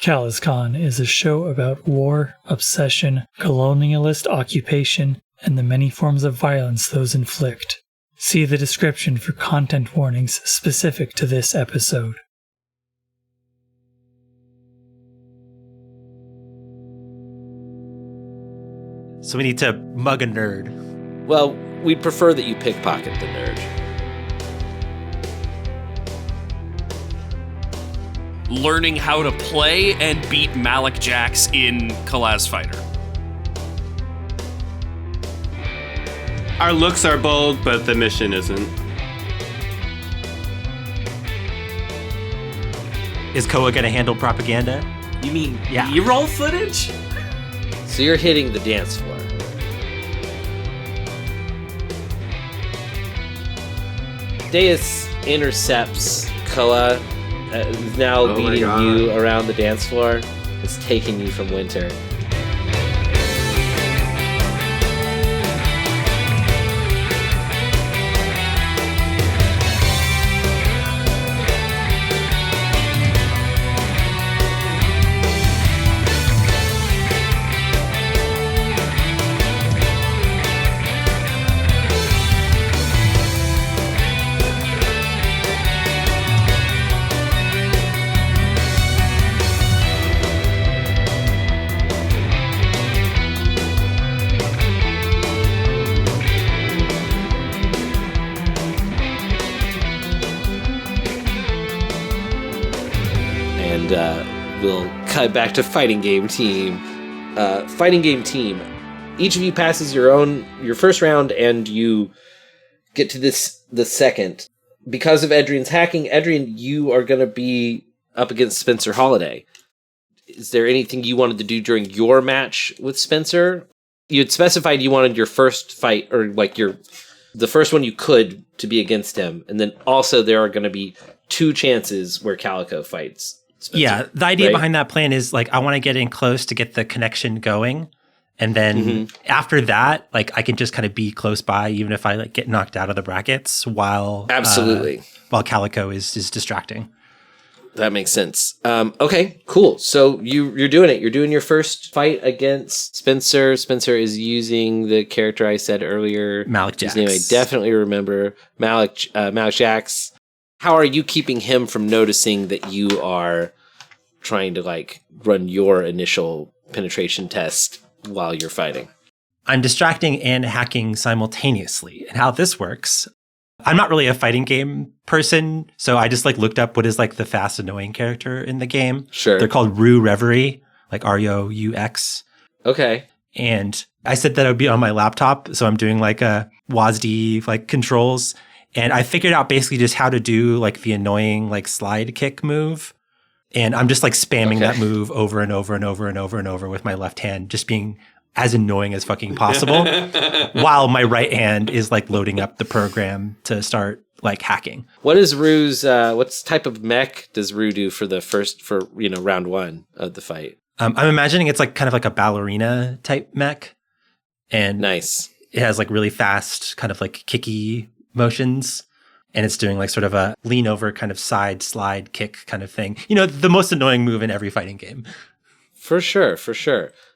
CalazCon is a show about war, obsession, colonialist occupation, and the many forms of violence those inflict. See the description for content warnings specific to this episode. So we need to mug a nerd. Well, we'd prefer that you pickpocket the nerd. Learning how to play and beat Malik Jax in Calaz Fighter. Our looks are bold, but the mission isn't. Is Koa going to handle propaganda? You mean B-roll footage? So you're hitting the dance floor. Deus intercepts Koa, now leading you around the dance floor. It's taking you from Winter. We'll cut back to fighting game team. Fighting game team. Each of you passes your first round, and you get to the second. Because of Edrian's hacking, Edrian, you are going to be up against Spencer Holiday. Is there anything you wanted to do during your match with Spencer? You had specified you wanted your first fight, or like the first one you could, to be against him, and then also there are going to be 2 chances where Calico fights Spencer, yeah, the idea behind that plan is like I want to get in close to get the connection going, and then after that, like I can just kind of be close by, even if I like get knocked out of the brackets while while Calico is distracting. That makes sense. Okay, cool. So you're doing it. You're doing your first fight against Spencer. Spencer is using the character I said earlier, Malik Jax. His name I definitely remember, Malik Jax. How are you keeping him from noticing that you are trying to like run your initial penetration test while you're fighting? I'm distracting and hacking simultaneously. And how this works, I'm not really a fighting game person, so I just like looked up what is like the fast annoying character in the game. Sure. They're called Roux Reverie, like ROUX. Okay. And I said that it would be on my laptop, so I'm doing like a WASD like controls. And I figured out basically just how to do like the annoying like slide kick move. And I'm just like spamming that move over and over and over and over and over with my left hand, just being as annoying as fucking possible while my right hand is like loading up the program to start like hacking. What is Roux's, what type of mech does Roux do for round 1 of the fight? I'm imagining it's like kind of like a ballerina type mech. And nice. It has like really fast kind of like kicky motions, and it's doing like sort of a lean over kind of side slide kick kind of thing. You know, the most annoying move in every fighting game. For sure.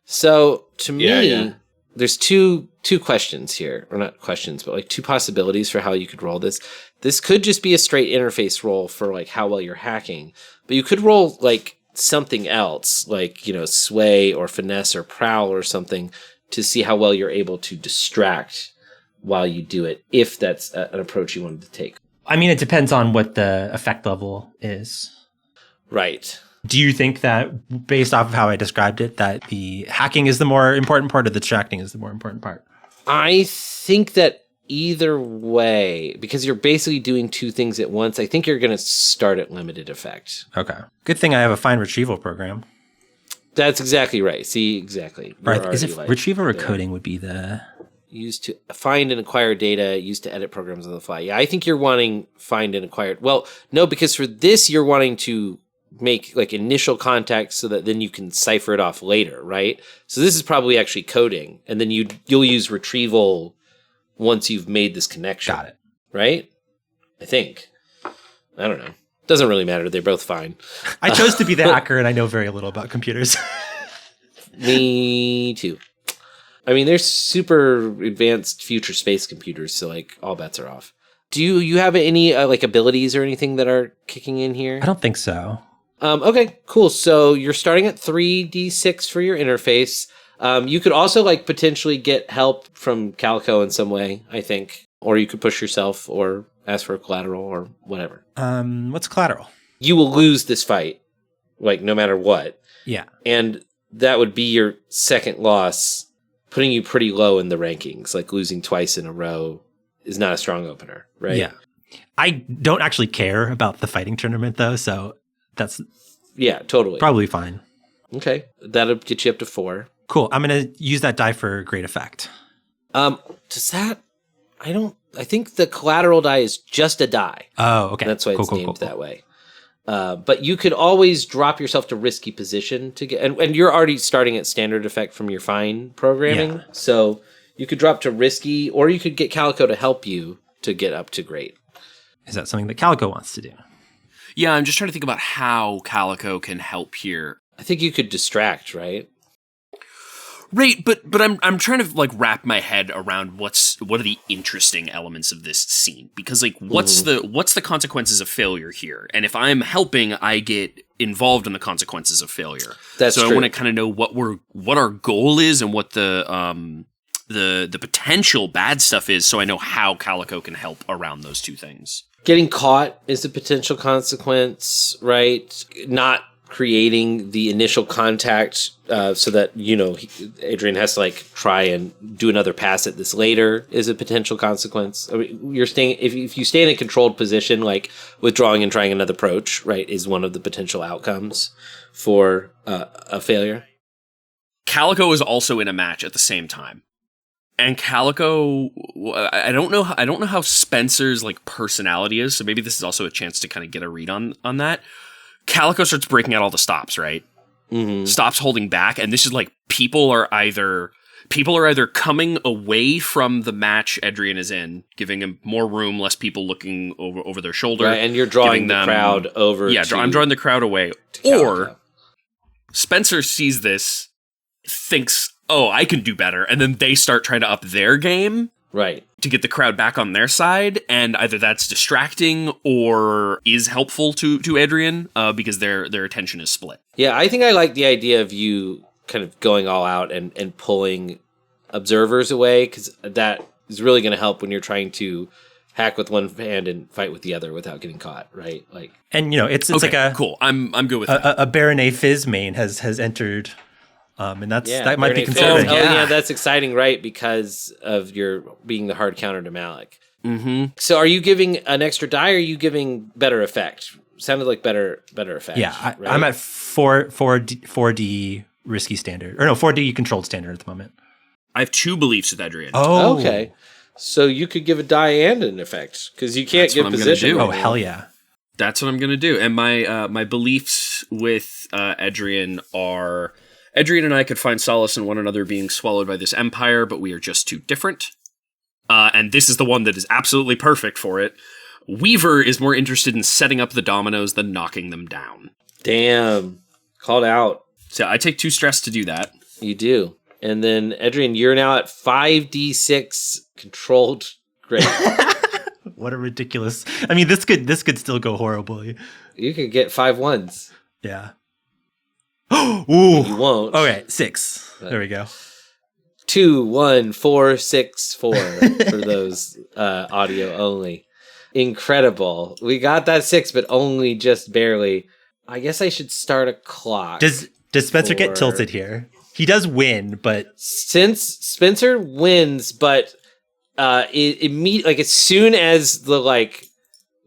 So to me, there's two questions here, or not questions, but like 2 possibilities for how you could roll this. This could just be a straight interface roll for like how well you're hacking, but you could roll like something else, like, you know, sway or finesse or prowl or something to see how well you're able to distract while you do it, if that's an approach you wanted to take. I mean, it depends on what the effect level is. Right. Do you think that, based off of how I described it, that the hacking is the more important part or the distracting is the more important part? I think that either way, because you're basically doing 2 things at once, I think you're going to start at limited effect. Okay. Good thing I have a fine retrieval program. That's exactly right. See, exactly. Right. Is it retrieval or coding would be the... Used to find and acquire data, used to edit programs on the fly. Yeah, I think you're wanting find and acquire. Well, no, because for this, you're wanting to make like initial contact so that then you can cipher it off later, right? So this is probably actually coding, and then you'll use retrieval once you've made this connection. Got it. Right? I think. I don't know. Doesn't really matter. They're both fine. I chose to be the hacker, and I know very little about computers. Me too. I mean, there's super advanced future space computers, so like all bets are off. Do you have any like abilities or anything that are kicking in here? I don't think so. Okay, cool. So you're starting at 3d6 for your interface. You could also like potentially get help from Calico in some way, I think, or you could push yourself or ask for collateral or whatever. What's collateral? You will lose this fight, like no matter what. Yeah. And that would be your second loss, putting you pretty low in the rankings. Like losing twice in a row is not a strong opener, right? Yeah. I don't actually care about the fighting tournament though, so that's totally probably fine. Okay, that'll get you up to 4. Cool. I'm gonna use that die for great effect. Does that? I think the collateral die is just a die. Oh, okay. That's why it's named that way. But you could always drop yourself to risky position to get, and you're already starting at standard effect from your fine programming. Yeah. So you could drop to risky, or you could get Calico to help you to get up to great. Is that something that Calico wants to do? Yeah, I'm just trying to think about how Calico can help here. I think you could distract, right? Right, but I'm trying to like wrap my head around what are the interesting elements of this scene, because like what's the consequences of failure here? And if I'm helping, I get involved in the consequences of failure. That's so true. I want to kind of know what our goal is and what the potential bad stuff is, so I know how Calico can help around those two things. Getting caught is a potential consequence, right? Not creating the initial contact so that, Adrian has to like try and do another pass at this later is a potential consequence. I mean, you're staying, if you stay in a controlled position, like withdrawing and trying another approach, right, is one of the potential outcomes for a failure. Calico is also in a match at the same time. And Calico, I don't know how Spencer's like personality is, so maybe this is also a chance to kind of get a read on that. Calico starts breaking out all the stops, right? Mm-hmm. Stops holding back, and this is like people are either coming away from the match Adrian is in, giving him more room, less people looking over their shoulder, right, and you're drawing the crowd over. Yeah, I'm drawing the crowd away. Or Spencer sees this, thinks, "Oh, I can do better," and then they start trying to up their game. Right. To get the crowd back on their side, and either that's distracting or is helpful to Adrian because their attention is split. Yeah, I think I like the idea of you kind of going all out and pulling observers away, because that is really going to help when you're trying to hack with one hand and fight with the other without getting caught, right? Like, and it's okay, like a cool. I'm good with that. A Baronet Fizz main has entered. And that might be Baronet concerning. Oh, yeah, that's exciting, right? Because of your being the hard counter to Malik. Mm-hmm. So are you giving an extra die, or are you giving better effect? Sounded like better effect. Yeah, right? I'm at 4D risky standard. Or no, 4D controlled standard at the moment. I have 2 beliefs with Adrian. Oh. Okay. So you could give a die and an effect, because you can't give position. Oh, hell yeah. That's what I'm going to do. And my beliefs with Adrian are... Adrian and I could find solace in one another being swallowed by this empire, but we are just too different. And this is the one that is absolutely perfect for it. Weaver is more interested in setting up the dominoes than knocking them down. Damn. Called out. So I take 2 stress to do that. You do. And then, Adrian, you're now at 5d6 controlled great. What a ridiculous... I mean, this could still go horribly. You could get 5 1s. Yeah. Ooh. You won't. Okay, 6. There we go. 2, 1, 4, 6, 4 for those audio only. Incredible. We got that 6, but only just barely. I guess I should start a clock. Does Spencer get tilted here? He does win, but since Spencer wins, but like as soon as the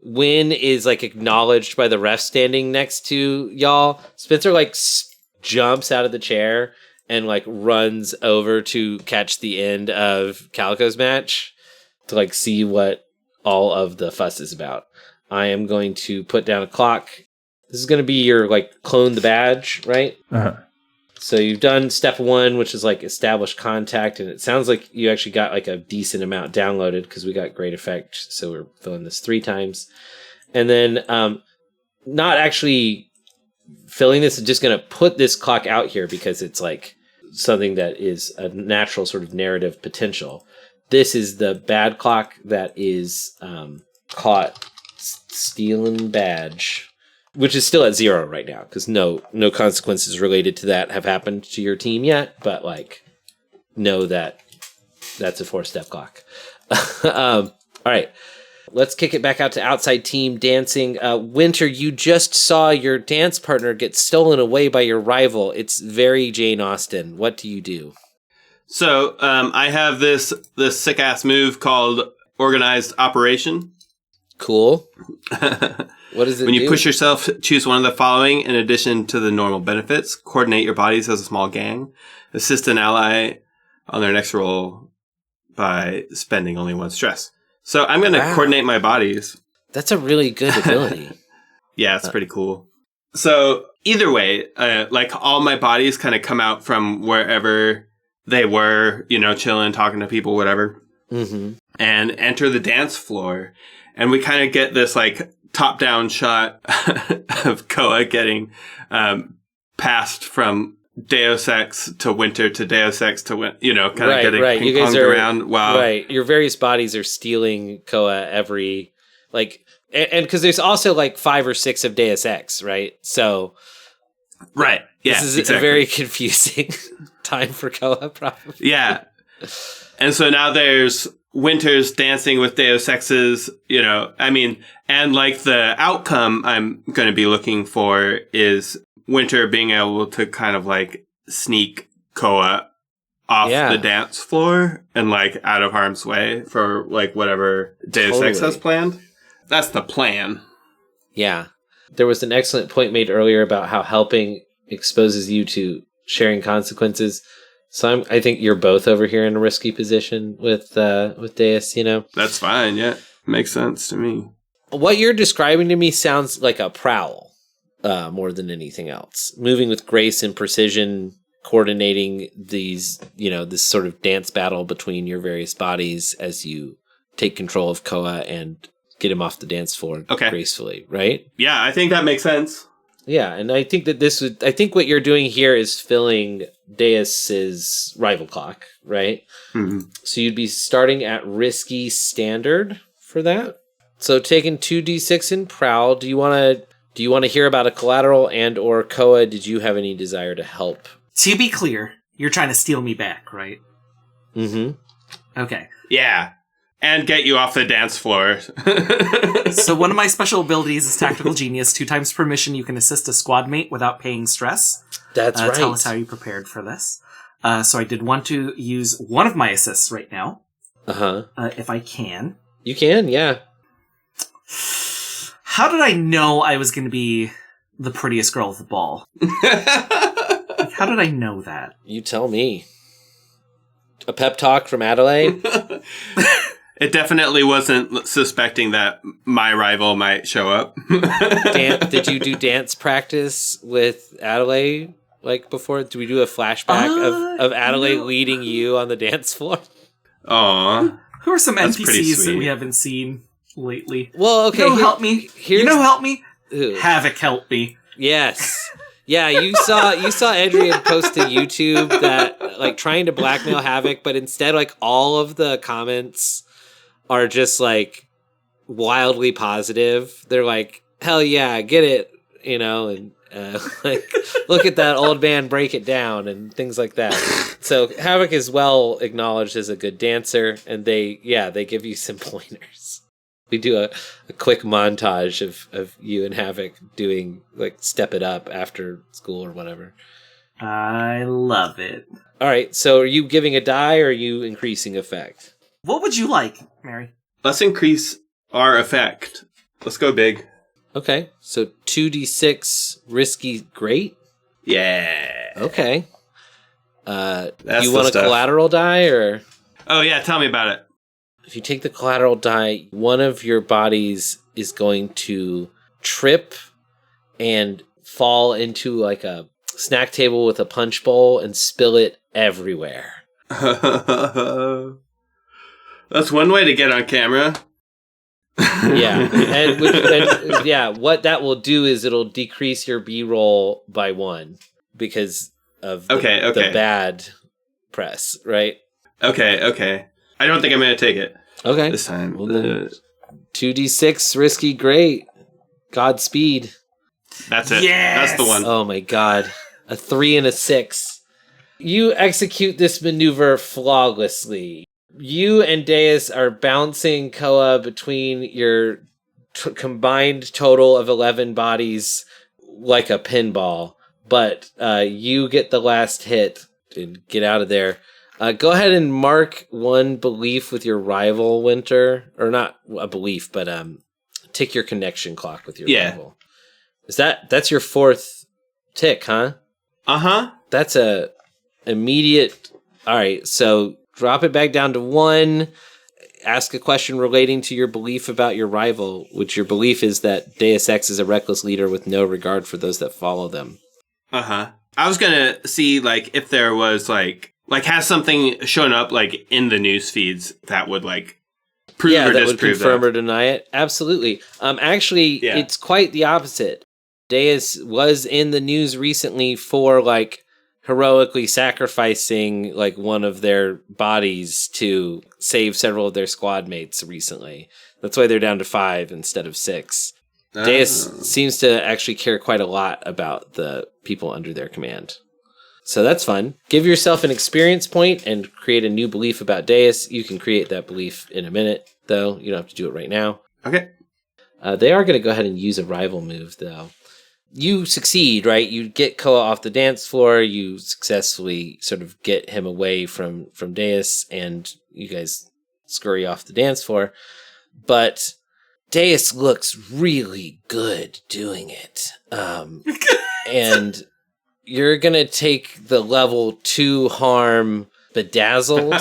win is acknowledged by the ref standing next to y'all, Spencer jumps out of the chair and runs over to catch the end of Calico's match to see what all of the fuss is about. I am going to put down a clock. This is going to be your clone the badge, right? Uh-huh. So you've done step 1, which is establish contact, and it sounds like you actually got a decent amount downloaded because we got great effect. So we're filling this 3 times. And then not actually filling this, just going to put this clock out here because it's like something that is a natural sort of narrative potential. This is the bad clock that is caught stealing badge, which is still at 0 right now because no consequences related to that have happened to your team yet, but like know that that's a 4-step clock. All right. Let's kick it back out to outside team dancing. Winter, you just saw your dance partner get stolen away by your rival. It's very Jane Austen. What do you do? So I have this sick-ass move called Organized Operation. Cool. What does it When do? you push yourself, choose one of the following in addition to the normal benefits. Coordinate your bodies as a small gang. Assist an ally on their next roll by spending only 1 stress. So I'm going to coordinate my bodies. That's a really good ability. Yeah, it's pretty cool. So either way, like all my bodies kind of come out from wherever they were, chilling, talking to people, whatever, and enter the dance floor. And we kind of get this like top-down shot of Koa getting passed from Deus Ex to Winter to Deus Ex to kind of getting ping-ponged around. Wow. Right. Your various bodies are stealing Koa every, like, and because there's also like 5 or 6 of Deus Ex, right? So. Right. Yeah. This is a very confusing time for Koa, probably. Yeah. And so now there's Winter's dancing with Deus Ex's, and like the outcome I'm going to be looking for is Winter being able to kind of like sneak Koa off the dance floor and like out of harm's way for like whatever Deus Ex has planned. That's the plan. Yeah. There was an excellent point made earlier about how helping exposes you to sharing consequences. So I think you're both over here in a risky position with Deus, That's fine, yeah. Makes sense to me. What you're describing to me sounds like a prowl. More than anything else. Moving with grace and precision, coordinating these, this sort of dance battle between your various bodies as you take control of Koa and get him off the dance floor gracefully, right? Yeah, I think that makes sense. Yeah, and I think that I think what you're doing here is filling Deus's rival clock, right? Mm-hmm. So you'd be starting at risky standard for that. So taking 2d6 in prowl, do you want to hear about a collateral and or Koa? Did you have any desire to help? To be clear, you're trying to steal me back, right? Mm-hmm. Okay. Yeah. And get you off the dance floor. So one of my special abilities is Tactical Genius. 2 times per mission, you can assist a squad mate without paying stress. That's right. Tell us how you prepared for this. So I did want to use one of my assists right now. If I can. You can, yeah. How did I know I was going to be the prettiest girl at the ball? How did I know that? You tell me. A pep talk from Adelaide? It definitely wasn't suspecting that my rival might show up. Did you do dance practice with Adelaide like before? Do we do a flashback of Adelaide leading you on the dance floor? Aw. Who are some That's NPCs that we haven't seen lately? Well, okay. Help me. Help me? Who? Havoc, help me. Yes. Yeah, you saw Adrian post to YouTube that like trying to blackmail Havoc, but instead like all of the comments are just like wildly positive. They're like, hell yeah, get it, and like look at that old man break it down and things like that. So Havoc is well acknowledged as a good dancer, and they give you some pointers. We do a quick montage of you and Havoc doing like Step It Up after school or whatever. I love it. All right, so are you giving a die or are you increasing effect? What would you like, Mary? Let's increase our effect. Let's go big. Okay, so 2d6 risky great? Yeah. Okay. That's you want a collateral die or? Oh yeah, tell me about it. If you take the collateral die, one of your bodies is going to trip and fall into like a snack table with a punch bowl and spill it everywhere. That's one way to get on camera. What that will do is it'll decrease your B roll by 1 because of the bad press, right? Okay. I don't think I'm going to take it. Okay. This time. Well, 2d6, risky, great. Godspeed. That's it. Yes! That's the one. Oh my god. A 3 and a 6. You execute this maneuver flawlessly. You and Deus are bouncing Koa between your combined total of 11 bodies like a pinball, but you get the last hit and get out of there. Go ahead and mark 1 belief with your rival, Winter. Or not a belief, but tick your connection clock with your rival. That's your 4th tick, huh? Uh-huh. That's a immediate... Alright, so drop it back down to 1. Ask a question relating to your belief about your rival, which your belief is that Deus Ex is a reckless leader with no regard for those that follow them. Uh-huh. I was gonna see, like, if there was, like has something shown up, like, in the news feeds that would, like, prove or that disprove would confirm or deny it. Absolutely. It's quite the opposite. Deus was in the news recently for, like, heroically sacrificing, like, one of their bodies to save several of their squad mates recently. That's why they're down to 5 instead of 6. Deus seems to actually care quite a lot about the people under their command. So that's fun. Give yourself an experience point and create a new belief about Deus. You can create that belief in a minute, though. You don't have to do it right now. Okay. They are going to go ahead and use a rival move, though. You succeed, right? You get Koa off the dance floor. You successfully sort of get him away from Deus, and you guys scurry off the dance floor. But Deus looks really good doing it. And you're going to take the level 2 harm bedazzled.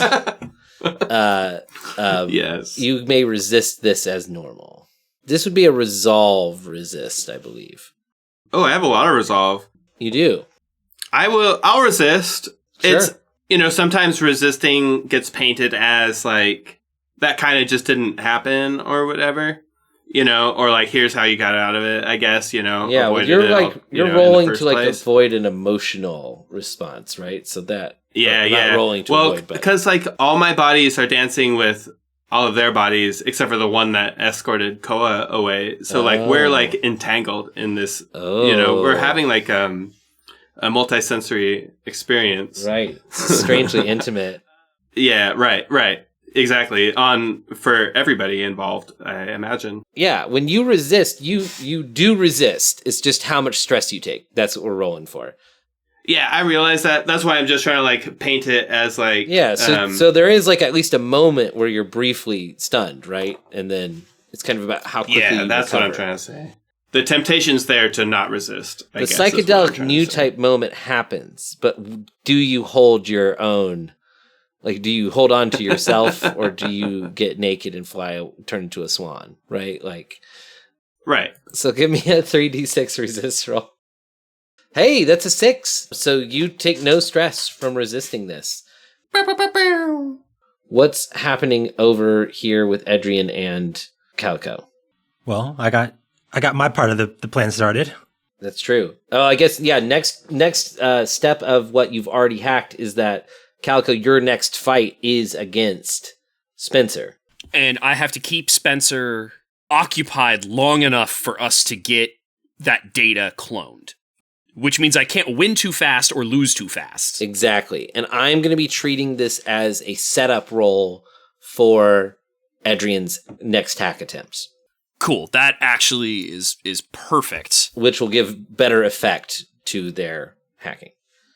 Yes. You may resist this as normal. This would be a resolve resist, I believe. Oh, I have a lot of resolve. You do. I'll resist. Sure. It's, sometimes resisting gets painted as, like, that kind of just didn't happen or whatever. Or, like, here's how you got out of it, I guess, Yeah, well, you're rolling to, like, place. avoid an emotional response, right? So that... Yeah. Not rolling to avoid, but... because, like, all my bodies are dancing with all of their bodies, except for the one that escorted Koa away. So, like, we're, like, entangled in this, we're having, like, a multi-sensory experience. Right. Strangely intimate. Yeah, right. Exactly. For everybody involved, I imagine. Yeah, when you resist, you do resist. It's just how much stress you take. That's what we're rolling for. Yeah, I realize that. That's why I'm just trying to, like, paint it as, like... Yeah, so there is, like, at least a moment where you're briefly stunned, right? And then it's kind of about how quickly you that's recover. what I'm trying to say. The temptation's there to not resist, I guess. The psychedelic new type moment happens, but do you hold your own... Like, do you hold on to yourself, or do you get naked and turn into a swan, right? Like... Right. So give me a 3d6 resist roll. Hey, that's a 6. So you take no stress from resisting this. What's happening over here with Edrian and Calico? Well, I got my part of the plan started. That's true. Oh, I guess, yeah, next step of what you've already hacked is that, Calico, your next fight is against Spencer. And I have to keep Spencer occupied long enough for us to get that data cloned. Which means I can't win too fast or lose too fast. Exactly. And I'm going to be treating this as a setup role for Edrian's next hack attempts. Cool. That actually is perfect. Which will give better effect to their hacking.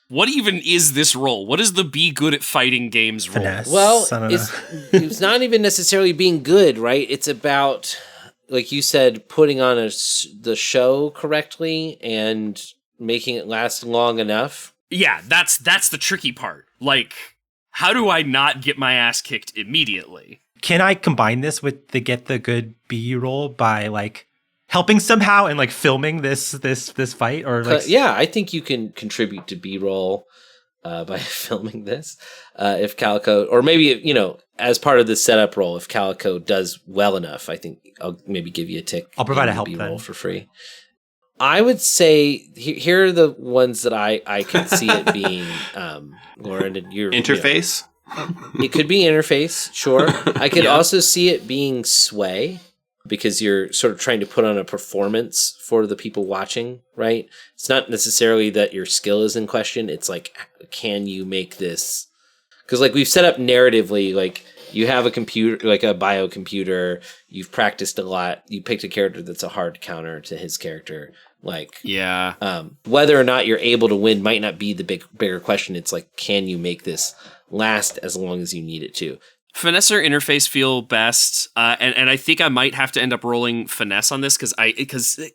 What even is this role? What is the be good at fighting games role? Finesse. Well, it's not even necessarily being good, right? It's about, like you said, putting on the show correctly and making it last long enough. Yeah, that's the tricky part. Like, how do I not get my ass kicked immediately? Can I combine this with the get the good B-roll by, like, helping somehow and, like, filming this fight? Or like, yeah, I think you can contribute to B-roll. by filming this. If Calico, or maybe, as part of the setup roll, if Calico does well enough, I think I'll maybe give you a tick. I'll provide a help roll then. For free. I would say here are the ones that I could see it being, Lauren, and your Interface? It could be interface, sure. I could also see it being sway, because you're sort of trying to put on a performance for the people watching, right? It's not necessarily that your skill is in question. It's like, can you make this? Because like we've set up narratively, like you have a computer, like a bio computer, you've practiced a lot, you picked a character that's a hard counter to his character. Like, whether or not you're able to win might not be the bigger question. It's like, can you make this last as long as you need it to? Finesse or interface feel best, and I think I might have to end up rolling finesse on this because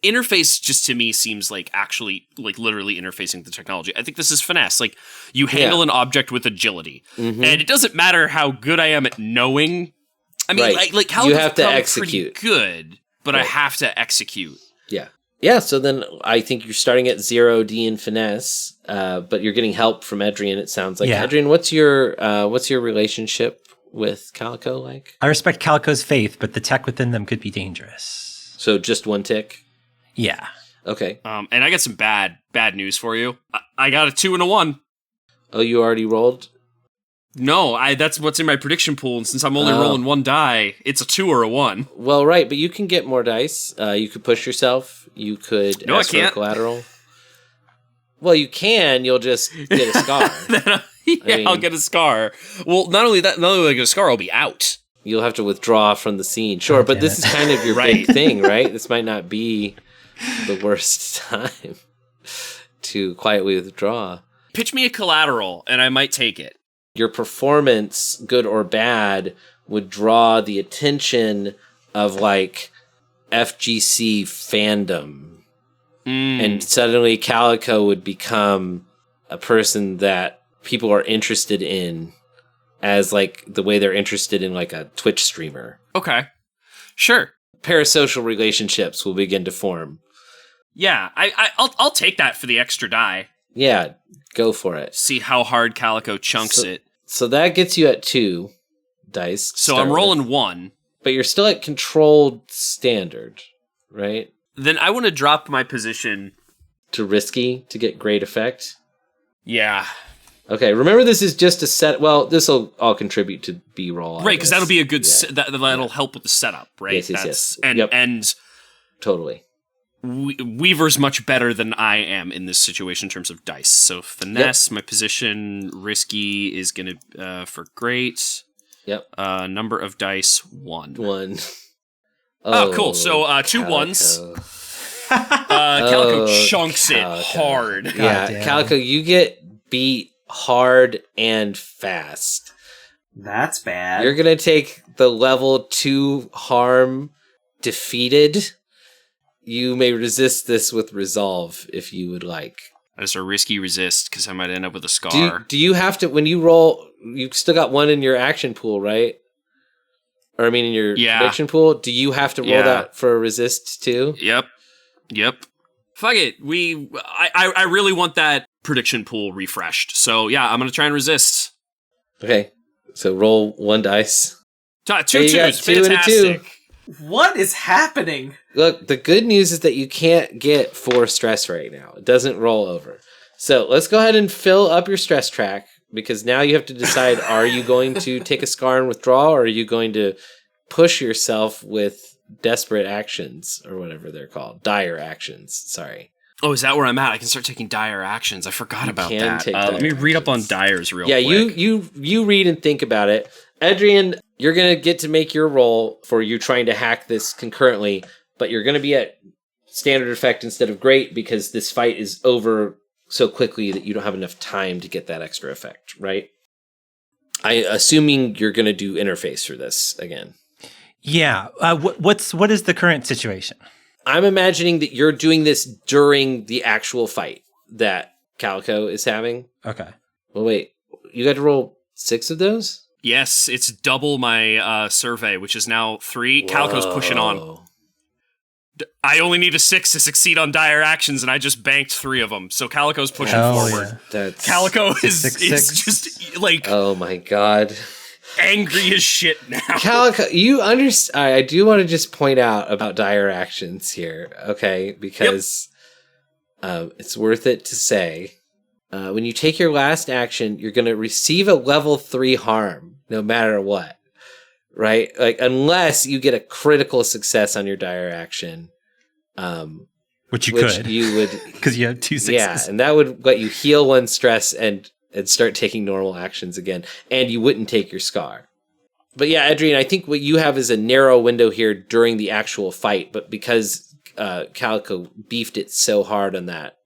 interface just to me seems like actually like literally interfacing the technology. I think this is finesse. Like you handle an object with agility, and it doesn't matter how good I am at knowing. I mean, like how you have to execute. Good, but I have to execute. Yeah, so then I think you're starting at 0D in finesse, but you're getting help from Edrian, it sounds like. Yeah. Edrian, what's your relationship with Calico like? I respect Calico's faith, but the tech within them could be dangerous. So just one tick? Yeah. Okay. And I got some bad news for you. I got a 2 and a 1. Oh, you already rolled? No, that's what's in my prediction pool, and since I'm only rolling one die, it's a 2 or a 1. Well, right, but you can get more dice. You could push yourself. You could ask for collateral. Well, you can. You'll just get a scar. I'll get a scar. Well, not only will I get a scar, I'll be out. You'll have to withdraw from the scene. Sure, but this is kind of your big thing, right? This might not be the worst time to quietly withdraw. Pitch me a collateral, and I might take it. Your performance, good or bad, would draw the attention of like FGC fandom. And suddenly Calico would become a person that people are interested in as like the way they're interested in like a Twitch streamer. Okay. Sure. Parasocial relationships will begin to form. Yeah, I'll take that for the extra die. Yeah, go for it. See how hard Calico chunks it. So that gets you at 2 dice. So I'm rolling 1. But you're still at controlled standard, right? Then I want to drop my position to risky to get great effect. Yeah. Okay, remember this is just a set. Well, this will all contribute to B-roll. Right, because that'll be a good that'll help with the setup, right? Yes. And totally. Weaver's much better than I am in this situation in terms of dice. So finesse, my position, risky is going to for great. Yep. Number of dice 1. 1. Oh, cool. So 2 ones. Calico chunks it hard. Calico, you get beat hard and fast. That's bad. You're going to take the level 2 harm defeated. You may resist this with resolve if you would like. That's a risky resist because I might end up with a scar. Do you have to, when you roll, you still got 1 in your action pool, right? Or I mean in your prediction pool? Do you have to roll that for a resist too? Yep. Fuck it. I really want that prediction pool refreshed. So yeah, I'm going to try and resist. Okay. So roll 1 dice. 2 twos. Fantastic. What is happening? Look, the good news is that you can't get 4 stress right now. It doesn't roll over. So let's go ahead and fill up your stress track, because now you have to decide, are you going to take a scar and withdraw, or are you going to push yourself with desperate actions, or whatever they're called? Dire actions, sorry. Oh, is that where I'm at? I can start taking dire actions. I forgot about that. Let me read up on dires real quick. Yeah, you read and think about it. Adrian, you're going to get to make your roll for you trying to hack this concurrently, but you're going to be at standard effect instead of great because this fight is over so quickly that you don't have enough time to get that extra effect, right? Assuming you're going to do interface for this again. Yeah. What is the current situation? I'm imagining that you're doing this during the actual fight that Calico is having. Okay. Well, wait. You got to roll 6 of those? Yes, it's double my survey, which is now 3. Whoa. Calico's pushing on. I only need a 6 to succeed on dire actions, and I just banked 3 of them. So Calico's pushing forward. Yeah. Calico is six. just like Oh my god. angry as shit now. Calico, you understand. I do want to just point out about dire actions here, okay? Because it's worth it to say. When you take your last action, you're going to receive a level 3 harm, no matter what. Right? Like, unless you get a critical success on your dire action. Which you which could. You would. Because you have 2 6s. Yeah, and that would let you heal 1 stress and start taking normal actions again. And you wouldn't take your scar. But yeah, Adrian, I think what you have is a narrow window here during the actual fight. But because Calico beefed it so hard on that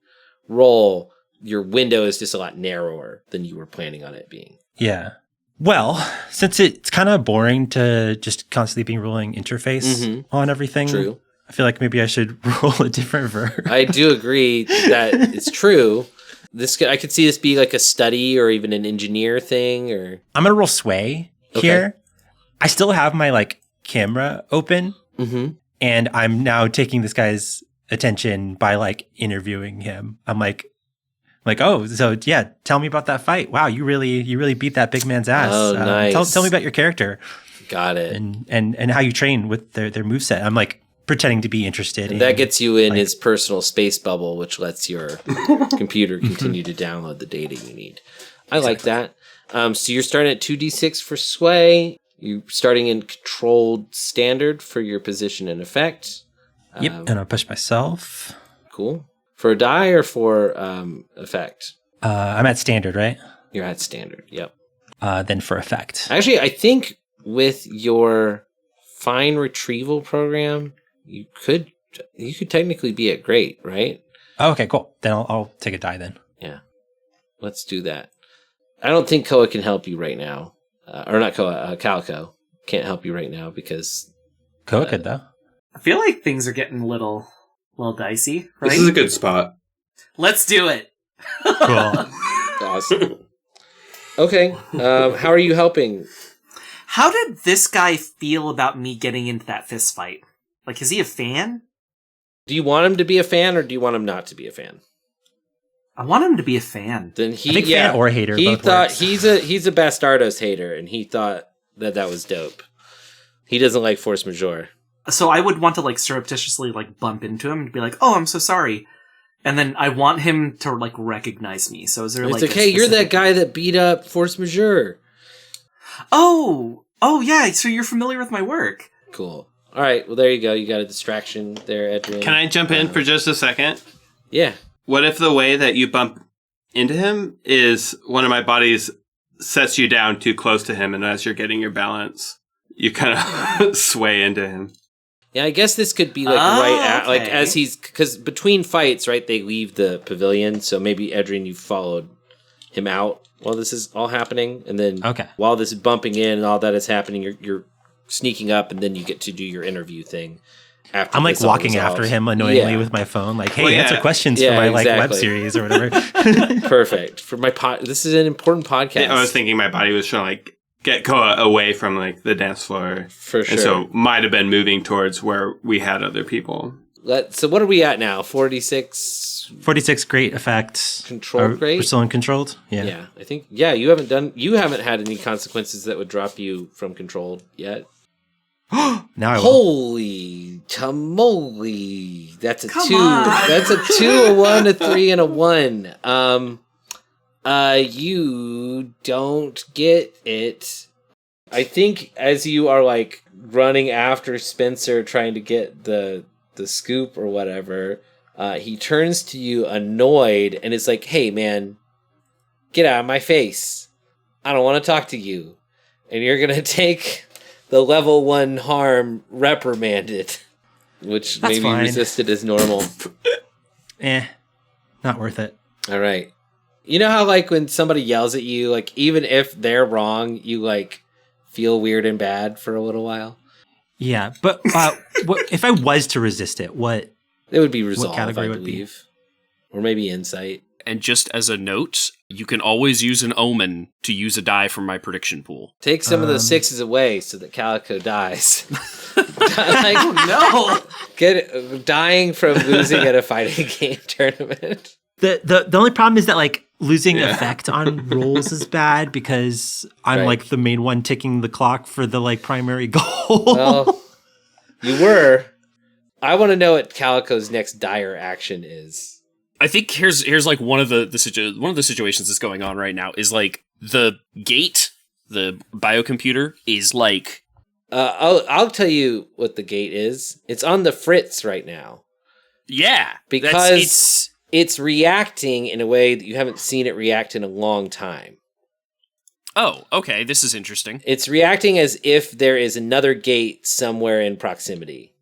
roll, your window is just a lot narrower than you were planning on it being. Yeah. Well, since it's kind of boring to just constantly be rolling interface on everything, True. I feel like maybe I should roll a different verb. I do agree that it's true. I could see this be like a study or even an engineer thing. Or I'm gonna roll sway here. I still have my like camera open, and I'm now taking this guy's attention by like interviewing him. I'm like, oh, so yeah, tell me about that fight. Wow, you really beat that big man's ass. Oh, nice. Tell me about your character. Got it. And how you train with their moveset. I'm like pretending to be interested. And that gets you in his personal space bubble, which lets your computer continue to download the data you need. I like that. So you're starting at 2d6 for sway. You're starting in controlled standard for your position and effect. Yep, and I'll push myself. Cool. For a die or for effect? I'm at standard, right? You're at standard, yep. Then for effect. Actually, I think with your fine retrieval program, you could technically be at great, right? Oh, okay, cool. Then I'll take a die then. Yeah. Let's do that. I don't think Koa can help you right now. Or not Koa, Calico can't help you right now because... Koa could, though. I feel like things are getting a little dicey, right? This is a good spot. Let's do it. Cool. Awesome. Okay. How are you helping? How did this guy feel about me getting into that fist fight? Like, is he a fan? Do you want him to be a fan or do you want him not to be a fan? I want him to be a fan. Then I think fan or hater. He both thought works. he's a Bastardos hater, and he thought that was dope. He doesn't like force majeure. So I would want to like surreptitiously like bump into him and be like, "Oh, I'm so sorry," and then I want him to like recognize me. So is there like it's okay? You're that guy that beat up force majeure. Oh yeah. So you're familiar with my work. Cool. All right. Well, there you go. You got a distraction there, Edwin. Can I jump in for just a second? Yeah. What if the way that you bump into him is one of my bodies sets you down too close to him, and as you're getting your balance, you kind of sway into him? Yeah, I guess this could be like like as he's, because between fights, right, they leave the pavilion, so maybe Edrian, you followed him out while this is all happening, and then while this is bumping in and all that is happening, you're sneaking up, and then you get to do your interview thing. I'm like walking after him annoyingly with my phone, like, "Hey, answer questions for my like web series or whatever." Perfect for my this is an important podcast. Yeah, I was thinking my body was trying to like get Koa away from like the dance floor, for sure, and so might have been moving towards where we had other people. So what are we at now? 46. 46 great effect. Controlled great. We're still in controlled. Yeah. I think you haven't had any consequences that would drop you from controlled yet. Now I will. Holy tamale! That's a Come 2. on. That's a 2, a 1, a 3, and a 1. You don't get it. I think as you are like running after Spencer, trying to get the scoop or whatever, he turns to you annoyed and is like, "Hey, man, get out of my face! I don't want to talk to you." And you're gonna take the level 1 harm reprimanded, which That's maybe fine. resisted as normal. Not worth it. All right. You know how like when somebody yells at you, like even if they're wrong, you like feel weird and bad for a little while? Yeah, but if I was to resist it, what It would be resolve, category I would be? believe. Or maybe insight. And just as a note, you can always use an omen to use a die from my prediction pool. Take some of the 6s away so that Calico dies. No! Dying from losing at a fighting game tournament. The only problem is that like losing effect on rolls is bad because I'm like the main one ticking the clock for the like primary goal. Well, you were. I want to know what Calico's next dire action is. I think here's like one of the situations that's going on right now is like the gate, the biocomputer is like. I'll tell you what the gate is. It's on the fritz right now. Yeah, because it's reacting in a way that you haven't seen it react in a long time. Oh, okay. This is interesting. It's reacting as if there is another gate somewhere in proximity.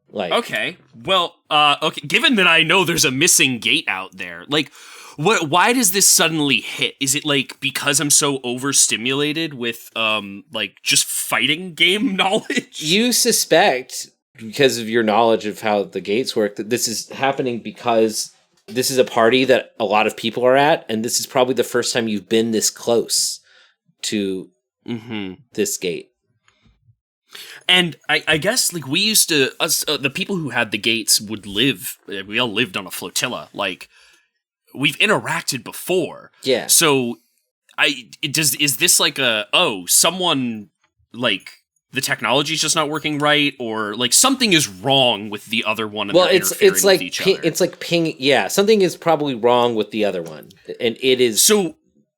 Like, okay. Well, okay. Given that I know there's a missing gate out there, like, why does this suddenly hit? Is it like because I'm so overstimulated with like just fighting game knowledge? You suspect, because of your knowledge of how the gates work, that this is happening because this is a party that a lot of people are at, and this is probably the first time you've been this close to this gate. And I guess like we used to, the people who had the gates would live. We all lived on a flotilla. Like we've interacted before. Yeah. So is this like someone like the technology's just not working right, or like something is wrong with the other one? And it's like it's like ping. Yeah, something is probably wrong with the other one, and it is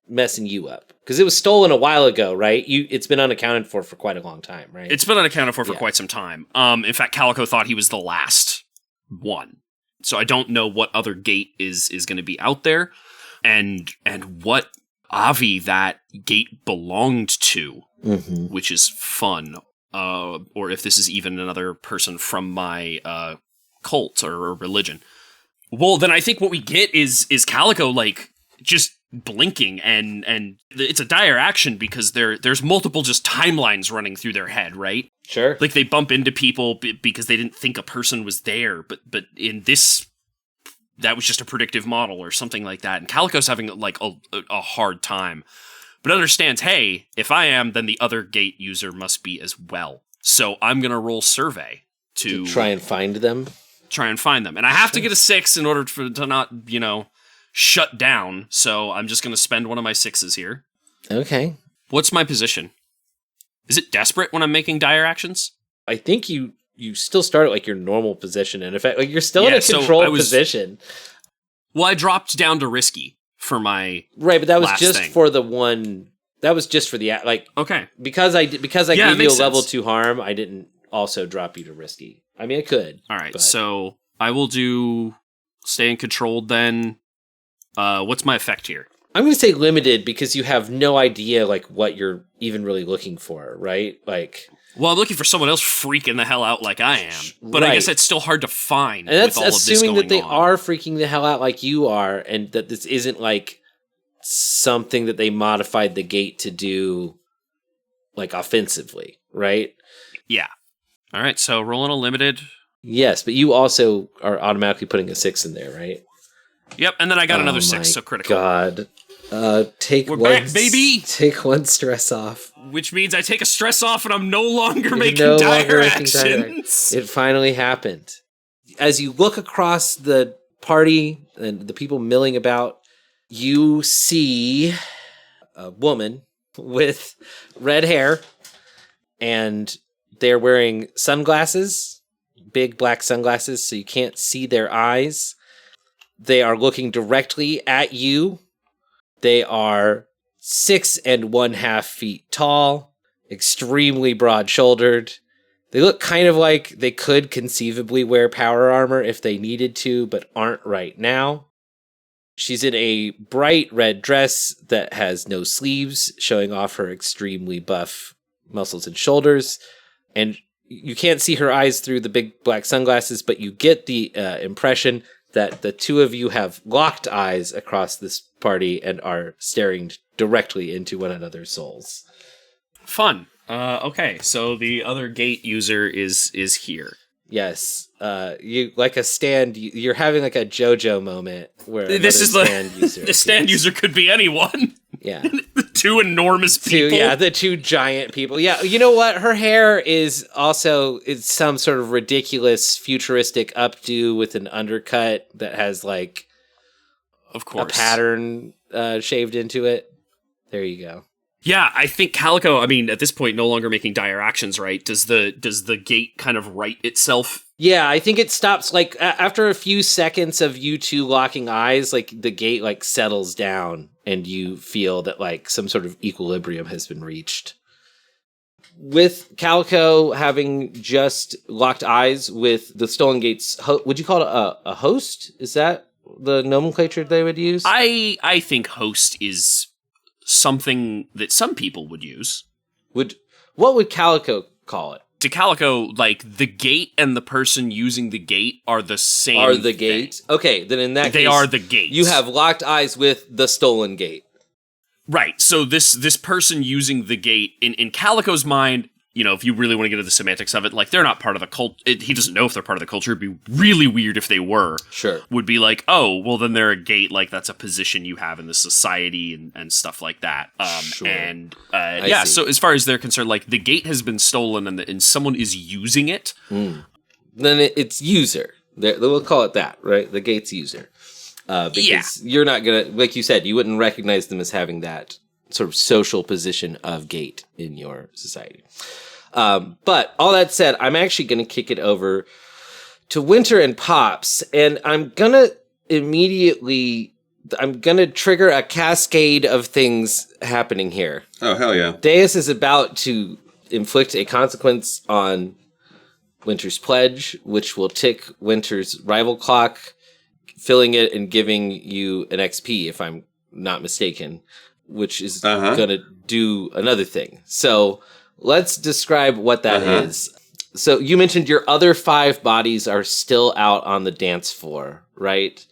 messing you up. Because it was stolen a while ago, right? It's been unaccounted for quite a long time, right? It's been unaccounted for quite some time. In fact, Calico thought he was the last one. So I don't know what other gate is going to be out there, and what Avi that gate belonged to, which is fun. Or if this is even another person from my cult or religion. Well, then I think what we get is Calico like just blinking, and it's a dire action because there's multiple just timelines running through their head, right? Sure. Like they bump into people because they didn't think a person was there, but in this, that was just a predictive model or something like that. And Calico's having like a hard time, but understands, hey, if I am, then the other gate user must be as well. So I'm gonna roll survey to try and find them. And I have to get a 6 in order to not, shut down, so I'm just going to spend one of my 6s here. Okay. What's my position? Is it desperate when I'm making dire actions? I think you still start at like your normal position, and in fact, like you're still in a controlled position. Well, I dropped down to risky for my right, but that was just for the one. That was just for the like. Okay, because I gave you a level 2 harm, I didn't also drop you to risky. I mean, I could. All right, so I will do stay in controlled then. What's my effect here? I'm going to say limited because you have no idea like what you're even really looking for, right? Like, well, I'm looking for someone else freaking the hell out like I am, but I guess that's still hard to find. And that's with all assuming of this that they on. are freaking the hell out like you are, and that this isn't like something that they modified the gate to do, like offensively, right? Yeah. All right. So rolling a limited. Yes, but you also are automatically putting a 6 in there, right? Yep, and then I got another 6, so critical. God. We're back, baby! Take 1 stress off. Which means I take a stress off and I'm no longer making dire actions. It finally happened. As you look across the party and the people milling about, you see a woman with red hair, and they're wearing sunglasses, big black sunglasses, so you can't see their eyes. They are looking directly at you. They are 6 1/2 feet tall, extremely broad-shouldered. They look kind of like they could conceivably wear power armor if they needed to, but aren't right now. She's in a bright red dress that has no sleeves, showing off her extremely buff muscles and shoulders. And you can't see her eyes through the big black sunglasses, but you get the impression that the two of you have locked eyes across this party and are staring directly into one another's souls. Fun. Okay, so the other gate user is here. Yes. You like a stand. You're having like a JoJo moment where This is stand user the stand user could be anyone. Yeah. The two enormous people. The two giant people. Yeah, you know what? Her hair is also some sort of ridiculous futuristic updo with an undercut that has like, of course, a pattern shaved into it. There you go. Yeah, I think Calico, I mean, at this point, no longer making dire actions, right? Does the gate kind of right itself? Yeah, I think it stops, like, after a few seconds of you two locking eyes, like, the gate, like, settles down, and you feel that, like, some sort of equilibrium has been reached. With Calico having just locked eyes with the Stolen Gate's, would you call it a host? Is that the nomenclature they would use? I think host is something that some people would use. What would Calico call it? To Calico, like, the gate and the person using the gate are the same. Are the gate? Okay, then in that case, they are the gates. You have locked eyes with the Stolen Gate. Right. So this person using the gate, in Calico's mind, you know, if you really want to get into the semantics of it, like, they're not part of the cult. He doesn't know if they're part of the culture. It'd be really weird if they were. Sure. Would be like, oh, well, then they're a gate. Like, that's a position you have in the society and stuff like that. Sure. And see. so as far as they're concerned, like, the gate has been stolen and someone is using it. Then it's user. We'll call it that, right? The gate's user. Because you're not going to, like you said, you wouldn't recognize them as having that sort of social position of gate in your society. But all that said, I'm actually going to kick it over to Winter and Pops, and I'm going to trigger a cascade of things happening here. Oh, hell yeah. Deus is about to inflict a consequence on Winter's pledge, which will tick Winter's rival clock, filling it and giving you an XP, if I'm not mistaken, which is going to do another thing. So let's describe what that is. So you mentioned your other 5 bodies are still out on the dance floor, right?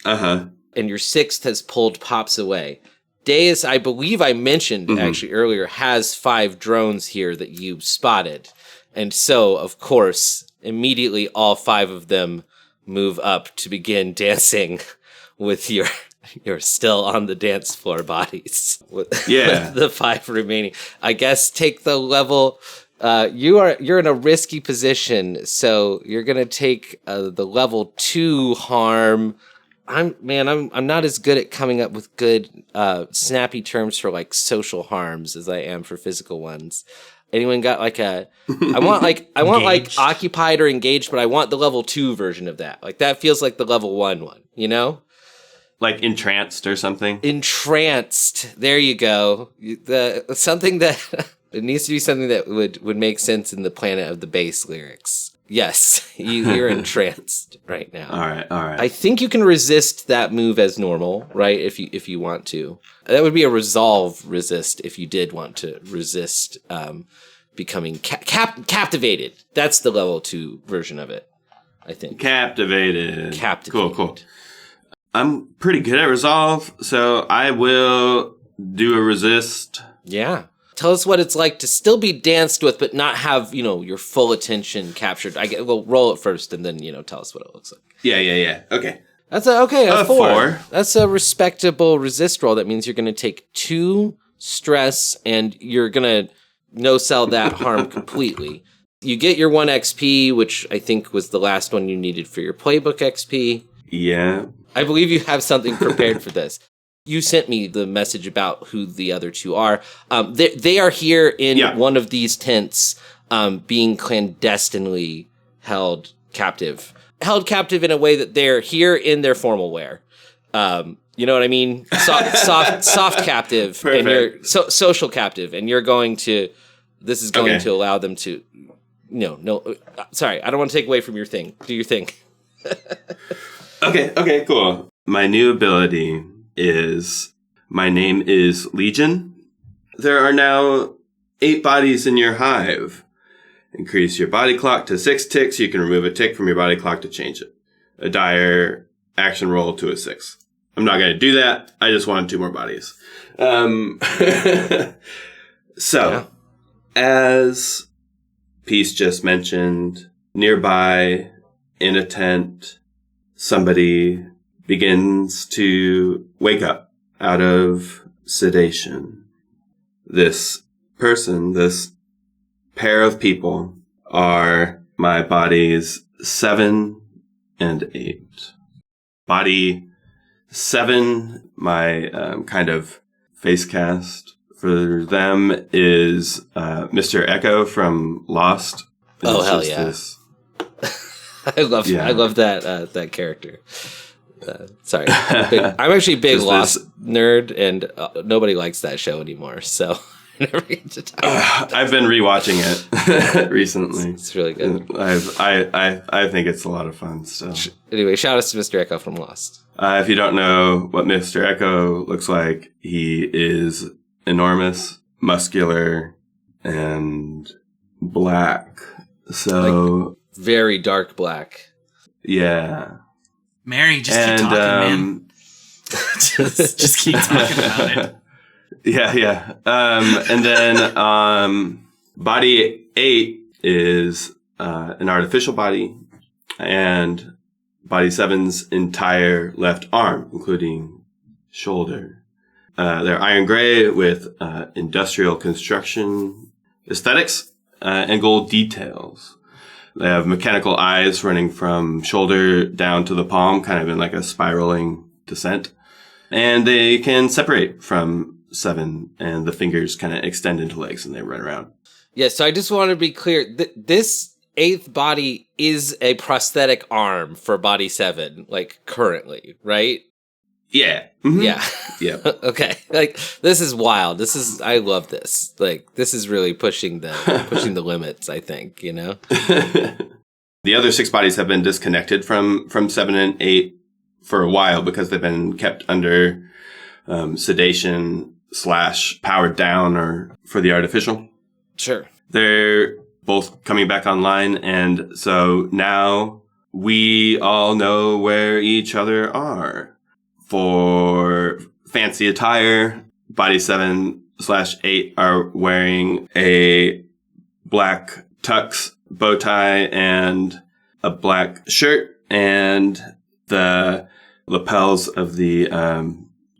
And your 6th has pulled Pops away. Deus, I believe I mentioned actually earlier, has 5 drones here that you spotted. And so, of course, immediately all 5 of them move up to begin dancing with your still on the dance floor bodies. With the 5 remaining. I guess take the level. You're in a risky position, so you're gonna take the level 2 harm. I'm not as good at coming up with good snappy terms for like social harms as I am for physical ones. Anyone got like I want like occupied or engaged, but I want the level 2 version of that. Like that feels like the level 1 one, you know? Like entranced or something? Entranced. There you go. Something that it needs to be something that would make sense in the Planet of the Bass lyrics. Yes, you're entranced right now. All right. I think you can resist that move as normal, right? If you want to. That would be a resolve resist if you did want to resist becoming captivated. That's the level 2 version of it, I think. Captivated. Cool. I'm pretty good at resolve, so I will do a resist. Yeah. Tell us what it's like to still be danced with, but not have, your full attention captured. We'll roll it first and then, tell us what it looks like. Yeah. Okay. That's a 4. That's a respectable resist roll. That means you're going to take 2 stress and you're going to no-sell that harm completely. You get your 1 XP, which I think was the last one you needed for your playbook XP. Yeah. I believe you have something prepared for this. You sent me the message about who the other 2 are. They are here in one of these tents, being clandestinely held captive. Held captive in a way that they're here in their formal wear. You know what I mean? Soft captive. Perfect. And you're social captive. And you're going to... This is going to allow them to... No. Sorry, I don't want to take away from your thing. Do your thing. Okay, cool. My new ability is, my name is Legion. There are now 8 bodies in your hive. Increase your body clock to 6 ticks. You can remove a tick from your body clock to change it. A dire action roll to a 6. I'm not going to do that. I just wanted 2 more bodies. As Peace just mentioned, nearby in a tent, somebody begins to wake up out of sedation. This person, this pair of people, are my bodies 7 and 8. Body 7, my kind of face cast for them is Mr. Echo from Lost. Oh, hell yeah. I love that character. Sorry. I'm actually a big Lost nerd, and nobody likes that show anymore, so I never get to talk. I've been rewatching it recently. It's really good. I think it's a lot of fun still. Anyway, shout out to Mr. Echo from Lost. If you don't know what Mr. Echo looks like, he is enormous, muscular, and black. So like, very dark black. Yeah. Mary, just keep talking, man. just keep talking about it. Yeah. And then body 8 is an artificial body, and body 7's entire left arm, including shoulder. They're iron gray with industrial construction aesthetics and gold details. They have mechanical eyes running from shoulder down to the palm, kind of in like a spiraling descent. And they can separate from 7, and the fingers kind of extend into legs and they run around. Yeah, so I just want to be clear. This 8th body is a prosthetic arm for body 7, like currently, right? Yeah. Mm-hmm. Yeah. Yeah. Okay. Like, this is wild. I love this. Like, this is really pushing the limits, I think, you know? The other 6 bodies have been disconnected from 7 and 8 for a while because they've been kept under sedation / powered down or for the artificial. Sure. They're both coming back online, and so now we all know where each other are. For fancy attire, body 7 / 8 are wearing a black tux, bow tie, and a black shirt, and the lapels of the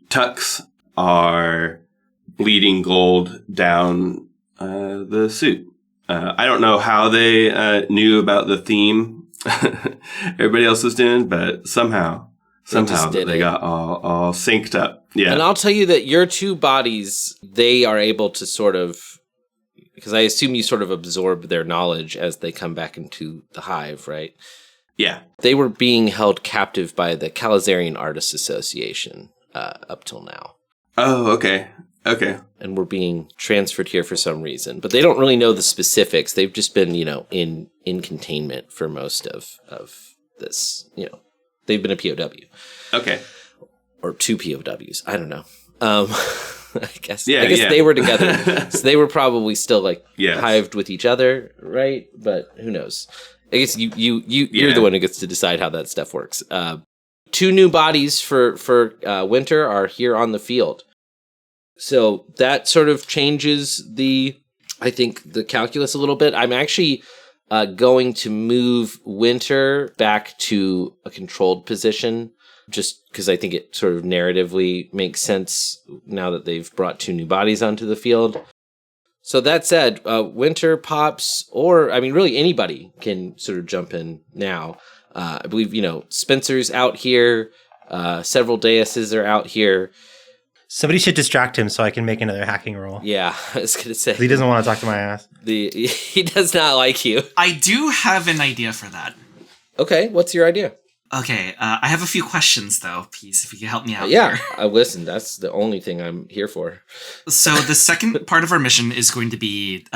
tux are bleeding gold down the suit. I don't know how they knew about the theme everybody else was doing, but somehow they got all synced up. Yeah. And I'll tell you that your 2 bodies, they are able to sort of, because I assume you sort of absorb their knowledge as they come back into the hive, right? Yeah. They were being held captive by the Calazarian Artists Association up till now. Oh, okay. Okay. And were being transferred here for some reason. But they don't really know the specifics. They've just been, in containment for most of this, They've been a POW. Okay. Or 2 POWs. I don't know. I guess they were together. So they were probably still hived with each other, right? But who knows? I guess you're the one who gets to decide how that stuff works. 2 new bodies for Winter are here on the field. So that sort of changes the calculus a little bit. I'm actually going to move Winter back to a controlled position, just because I think it sort of narratively makes sense now that they've brought 2 new bodies onto the field. So that said, Winter pops, or really anybody can sort of jump in now. I believe, Spencer's out here. Several daises are out here. Somebody should distract him so I can make another hacking roll. Yeah, I was going to say. He doesn't want to talk to my ass. He does not like you. I do have an idea for that. Okay, what's your idea? Okay, I have a few questions, though, please, if you can help me out here. Yeah, listen, that's the only thing I'm here for. So the second part of our mission is going to be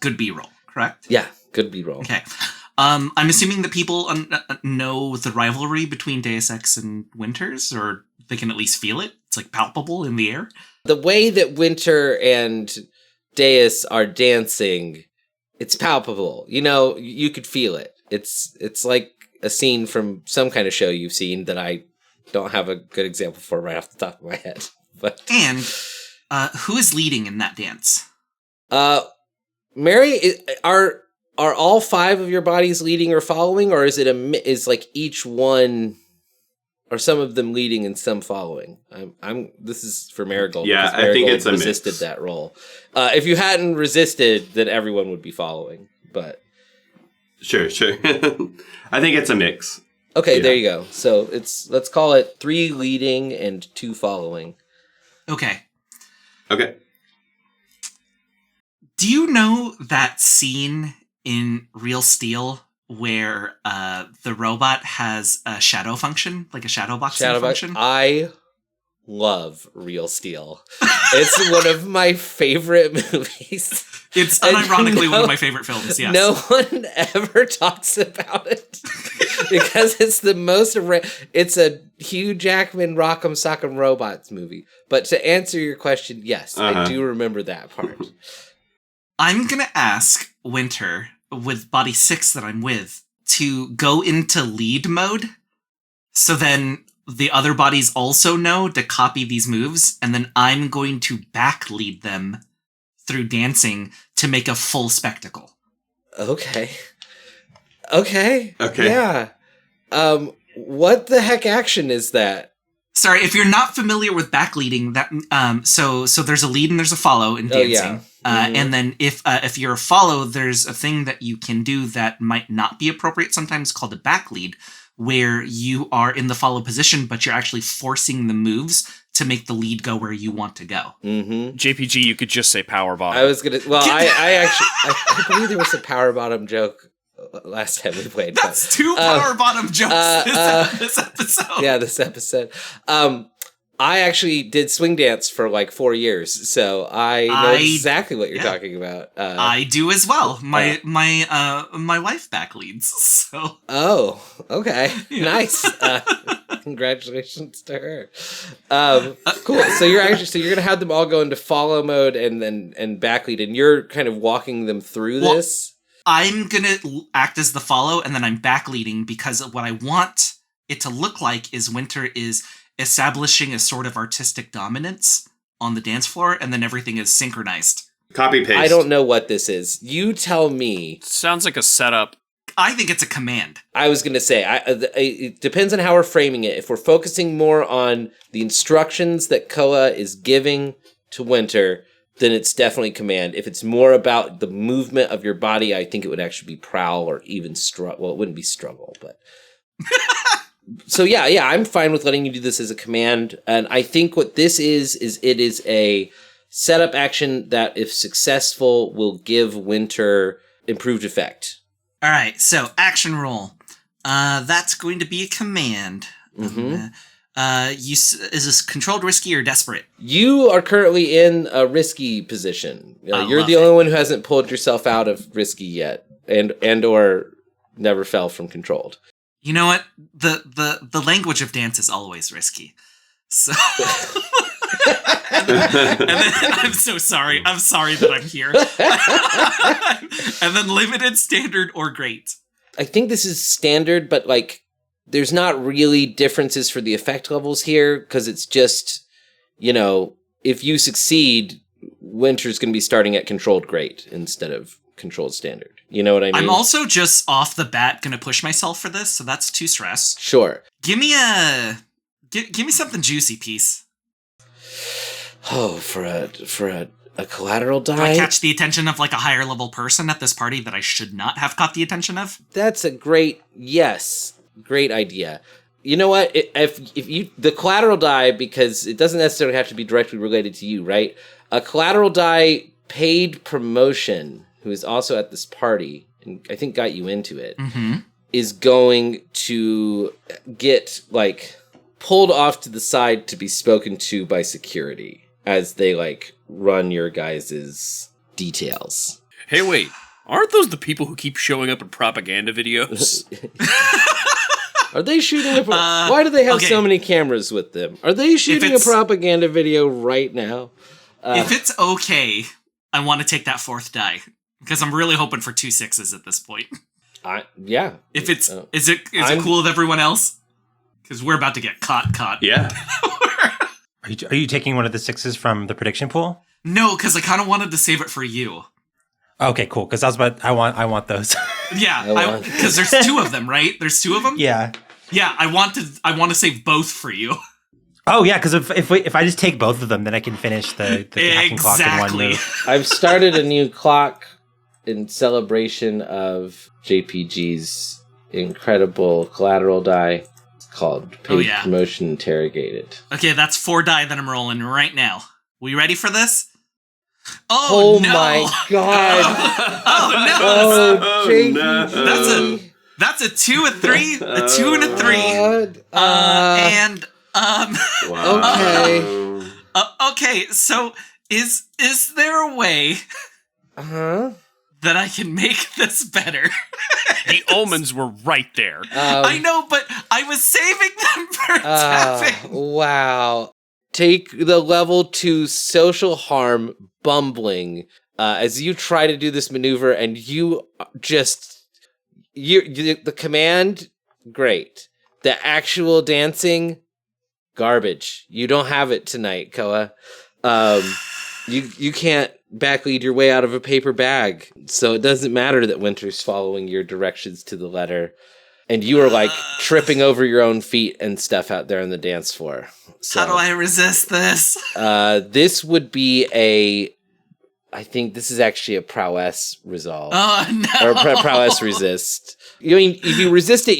good B-roll, correct? Yeah, good B-roll. Okay. I'm assuming that people know the rivalry between Deus Ex and Winters, or they can at least feel it. It's palpable in the air. The way that Winter and Deus are dancing, it's palpable. You could feel it. It's like a scene from some kind of show you've seen that I don't have a good example for right off the top of my head. But and who is leading in that dance? Mary, Are all 5 of your bodies leading or following, or is it is like each one, or some of them leading and some following? This is for Marigold. Yeah, because Marigold I think it's a resisted mix. that role. If you hadn't resisted, then everyone would be following. But Sure. I think it's a mix. okay, Yeah. there you go. So let's call it 3 leading and 2 following. Okay. Okay. Do you know that scene in Real Steel where the robot has a shadow function, like a shadow boxing function? I love Real Steel. It's one of my favorite movies. It's unironically one of my favorite films, yes. No one ever talks about it because it's the most. It's a Hugh Jackman Rock'em Sock'em Robots movie. But to answer your question, yes, I do remember that part. I'm going to ask Winter, with Body 6 that I'm with, to go into lead mode. So then the other bodies also know to copy these moves. And then I'm going to back lead them through dancing to make a full spectacle. Okay. Okay. Yeah. What the heck action is that? Sorry, if you're not familiar with back leading, that so there's a lead and there's a follow in dancing. And then if you're a follow, there's a thing that you can do that might not be appropriate sometimes called a back lead, where you are in the follow position, but you're actually forcing the moves to make the lead go where you want to go. Mm-hmm. JPG, you could just say power bottom. I was gonna. Well, I believe there was a power bottom joke last time we played. That's 2 power bottom jokes this episode. Yeah, this episode. I actually did swing dance for like 4 years, so I know exactly what you're talking about. I do as well. My wife back leads. So. Oh, okay, nice. Congratulations to her. Cool. So you're gonna have them all go into follow mode and back lead, and you're kind of walking them through this. I'm gonna act as the follow, and then I'm back leading because what I want it to look like is Winter is establishing a sort of artistic dominance on the dance floor, and then everything is synchronized. Copy paste. I don't know what this is. You tell me. Sounds like a setup. I think it's a command. I was going to say, it depends on how we're framing it. If we're focusing more on the instructions that Koa is giving to Winter, then it's definitely command. If it's more about the movement of your body, I think it would actually be prowl or even struggle. Well, it wouldn't be struggle, but... So yeah, I'm fine with letting you do this as a command. And I think what this is it is a setup action that, if successful, will give Winter improved effect. All right, so action roll. That's going to be a command. Mm-hmm. Is this controlled, risky, or desperate? You are currently in a risky position. You're the only one who hasn't pulled yourself out of risky yet, and or never fell from controlled. You know what? The language of dance is always risky. So and then, I'm so sorry. I'm sorry that I'm here. And then limited, standard, or great. I think this is standard, but like there's not really differences for the effect levels here, because it's just, if you succeed, Winter's going to be starting at controlled great instead of controlled standard. You know what I mean? I'm also just off the bat going to push myself for this, so that's 2 stress. Sure. Give me something juicy, piece. Oh, for a collateral die? Do I catch the attention of like a higher level person at this party that I should not have caught the attention of? That's a great idea. You know what? If you the collateral die, because it doesn't necessarily have to be directly related to you, right? A collateral die paid promotion, who is also at this party, and I think got you into it, is going to get like pulled off to the side to be spoken to by security as they like run your guys' details. Hey, wait. Aren't those the people who keep showing up in propaganda videos? Are they shooting a... Why do they have so many cameras with them? Are they shooting a propaganda video right now? If it's okay, I want to take that 4th die. Because I'm really hoping for 2 6s at this point. Yeah. If it's... Is it cool with everyone else? Because we're about to get caught. Yeah. Are you taking one of the 6s from the prediction pool? No, because I kind of wanted to save it for you. Okay, cool. Because I want those. Yeah, because there's 2 of them, right? There's 2 of them. Yeah. Yeah, I want to save both for you. Oh yeah, because if I just take both of them, then I can finish the hacking clock in one move. I've started a new clock in celebration of JPG's incredible collateral die called Paid Promotion Interrogated. Okay, that's 4 die that I'm rolling right now. We ready for this? Oh no. My god! Oh no! JPG. That's a 2, a 3, a 2, and a 3. Wow. Okay, so is there a way that I can make this better? The omens were right there. I know, but I was saving them for tapping. Wow. Take the level 2 social harm bumbling as you try to do this maneuver, and you just... the command, great. The actual dancing, garbage. You don't have it tonight, Koa. You can't backlead your way out of a paper bag, so it doesn't matter that Winter's following your directions to the letter, and you are like tripping over your own feet and stuff out there on the dance floor. So, how do I resist this? This would be I think this is actually a prowess resolve. Oh, no. Or prowess resist. I mean, if you resist it,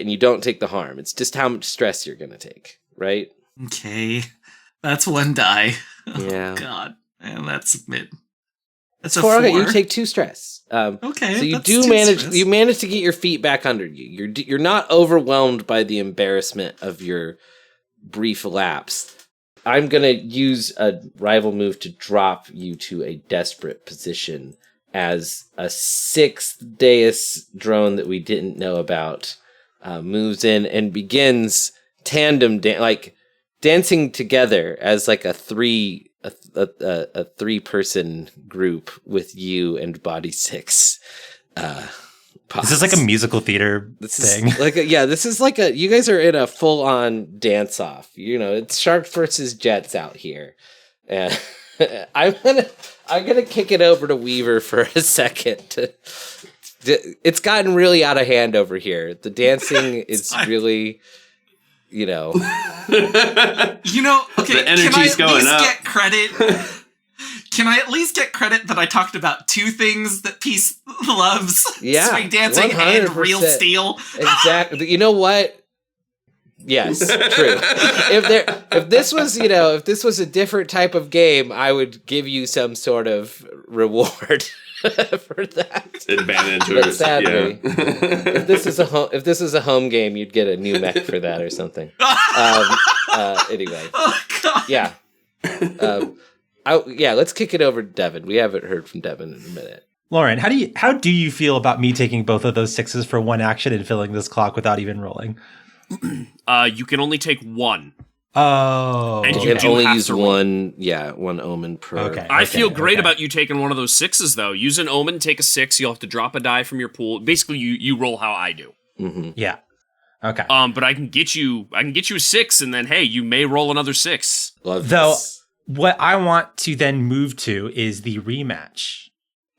and you don't take the harm. It's just how much stress you're going to take, right? Okay. That's 1 die. Yeah. Oh, God. And that's mid. That's a 4. Okay, you take 2 stress. Okay. So you manage to get your feet back under you. You're not overwhelmed by the embarrassment of your brief lapse. I'm going to use a rival move to drop you to a desperate position as a 6th Deus drone that we didn't know about moves in and begins tandem dancing together as like a 3-person group with you and Body 6. This is like a musical theater thing. This is like you guys are in a full-on dance-off. You know, it's Sharks versus Jets out here. And I'm gonna kick it over to Weaver for a second. It's gotten really out of hand over here. The dancing is really, okay, the energy's can I at least going up. Get credit? Can I at least get credit that I talked about 2 things that Peace loves? Yeah, swing dancing 100%. and real steel. Exactly. You know what? Yes, true. If this was a different type of game, I would give you some sort of reward for that. Advantage, but sadly, if this is a home game, you'd get a new mech for that or something. Anyway, oh God. Yeah. Let's kick it over to Devin. We haven't heard from Devin in a minute. Lauren, how do you feel about me taking both of those 6s for 1 action and filling this clock without even rolling? You can only take 1. Oh, and you can only use one omen per. Okay. I feel great about you taking one of those 6s though. Use an omen, take a 6. You'll have to drop a die from your pool. Basically, you roll how I do. Mm-hmm. Yeah. Okay. But I can get you a 6, and then hey, you may roll another 6. Love Though, this. what I want to then move to is the rematch.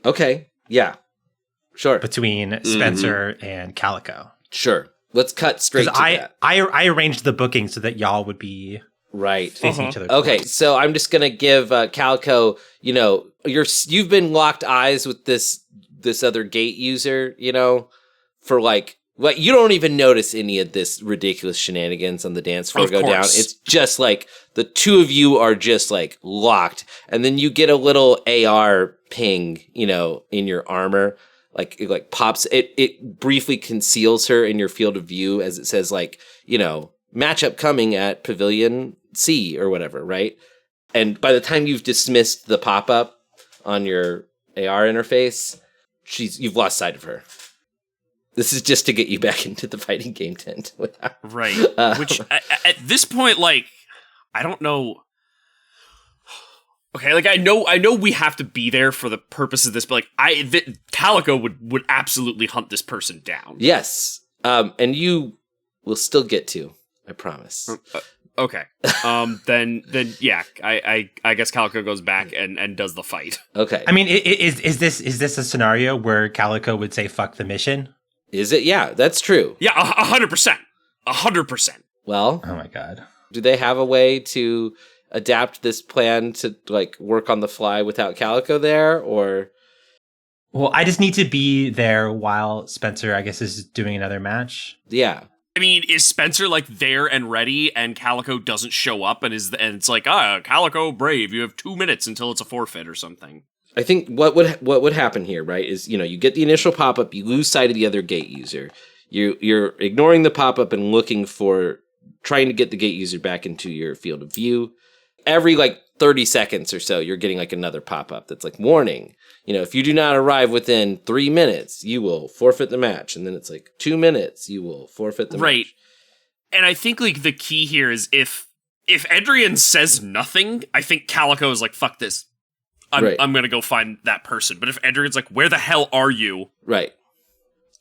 Okay. Yeah. Sure. Between Spencer and Calico. Sure. Let's cut straight to that. I arranged the booking so that y'all would be facing each other. Okay, so I'm just gonna give Calico. You've been locked eyes with this other gate user. For you don't even notice any of this ridiculous shenanigans on the dance floor go down. It's just like the two of you are just like locked, and then you get a little AR ping, in your armor. It pops, it briefly conceals her in your field of view as it says matchup coming at Pavilion C or whatever, right? And by the time you've dismissed the pop-up on your AR interface, you've lost sight of her. This is just to get you back into the fighting game tent. Right. Which at this point, I don't know. Okay, I know we have to be there for the purpose of this, but Calico would absolutely hunt this person down. Yes, and you will still get to, I promise. Okay. Then yeah, I guess Calico goes back and does the fight. Okay. I mean, is this a scenario where Calico would say "fuck the mission"? Is it? Yeah, that's true. Yeah, 100%. 100%. Well, Oh my god. do they have a way to adapt this plan to like work on the fly without Calico there, or? Well, I just need to be there while Spencer, I guess, is doing another match. Yeah. I mean, is Spencer like there and ready, and Calico doesn't show up, and it's like, Calico, brave, you have 2 minutes until it's a forfeit or something. I think what would happen here, right, is, you know, you get the initial pop-up, you lose sight of the other gate user. You're ignoring the pop-up and trying to get the gate user back into your field of view. Every like 30 seconds or so, you're getting like another pop-up that's like, warning, you know, if you do not arrive within 3 minutes, you will forfeit the match. And then it's like 2 minutes, you will forfeit the match. Right. And I think like the key here is if Edrian says nothing, I think Calico is like, fuck this. I'm going to go find that person. But if Edrian's like, where the hell are you? Right.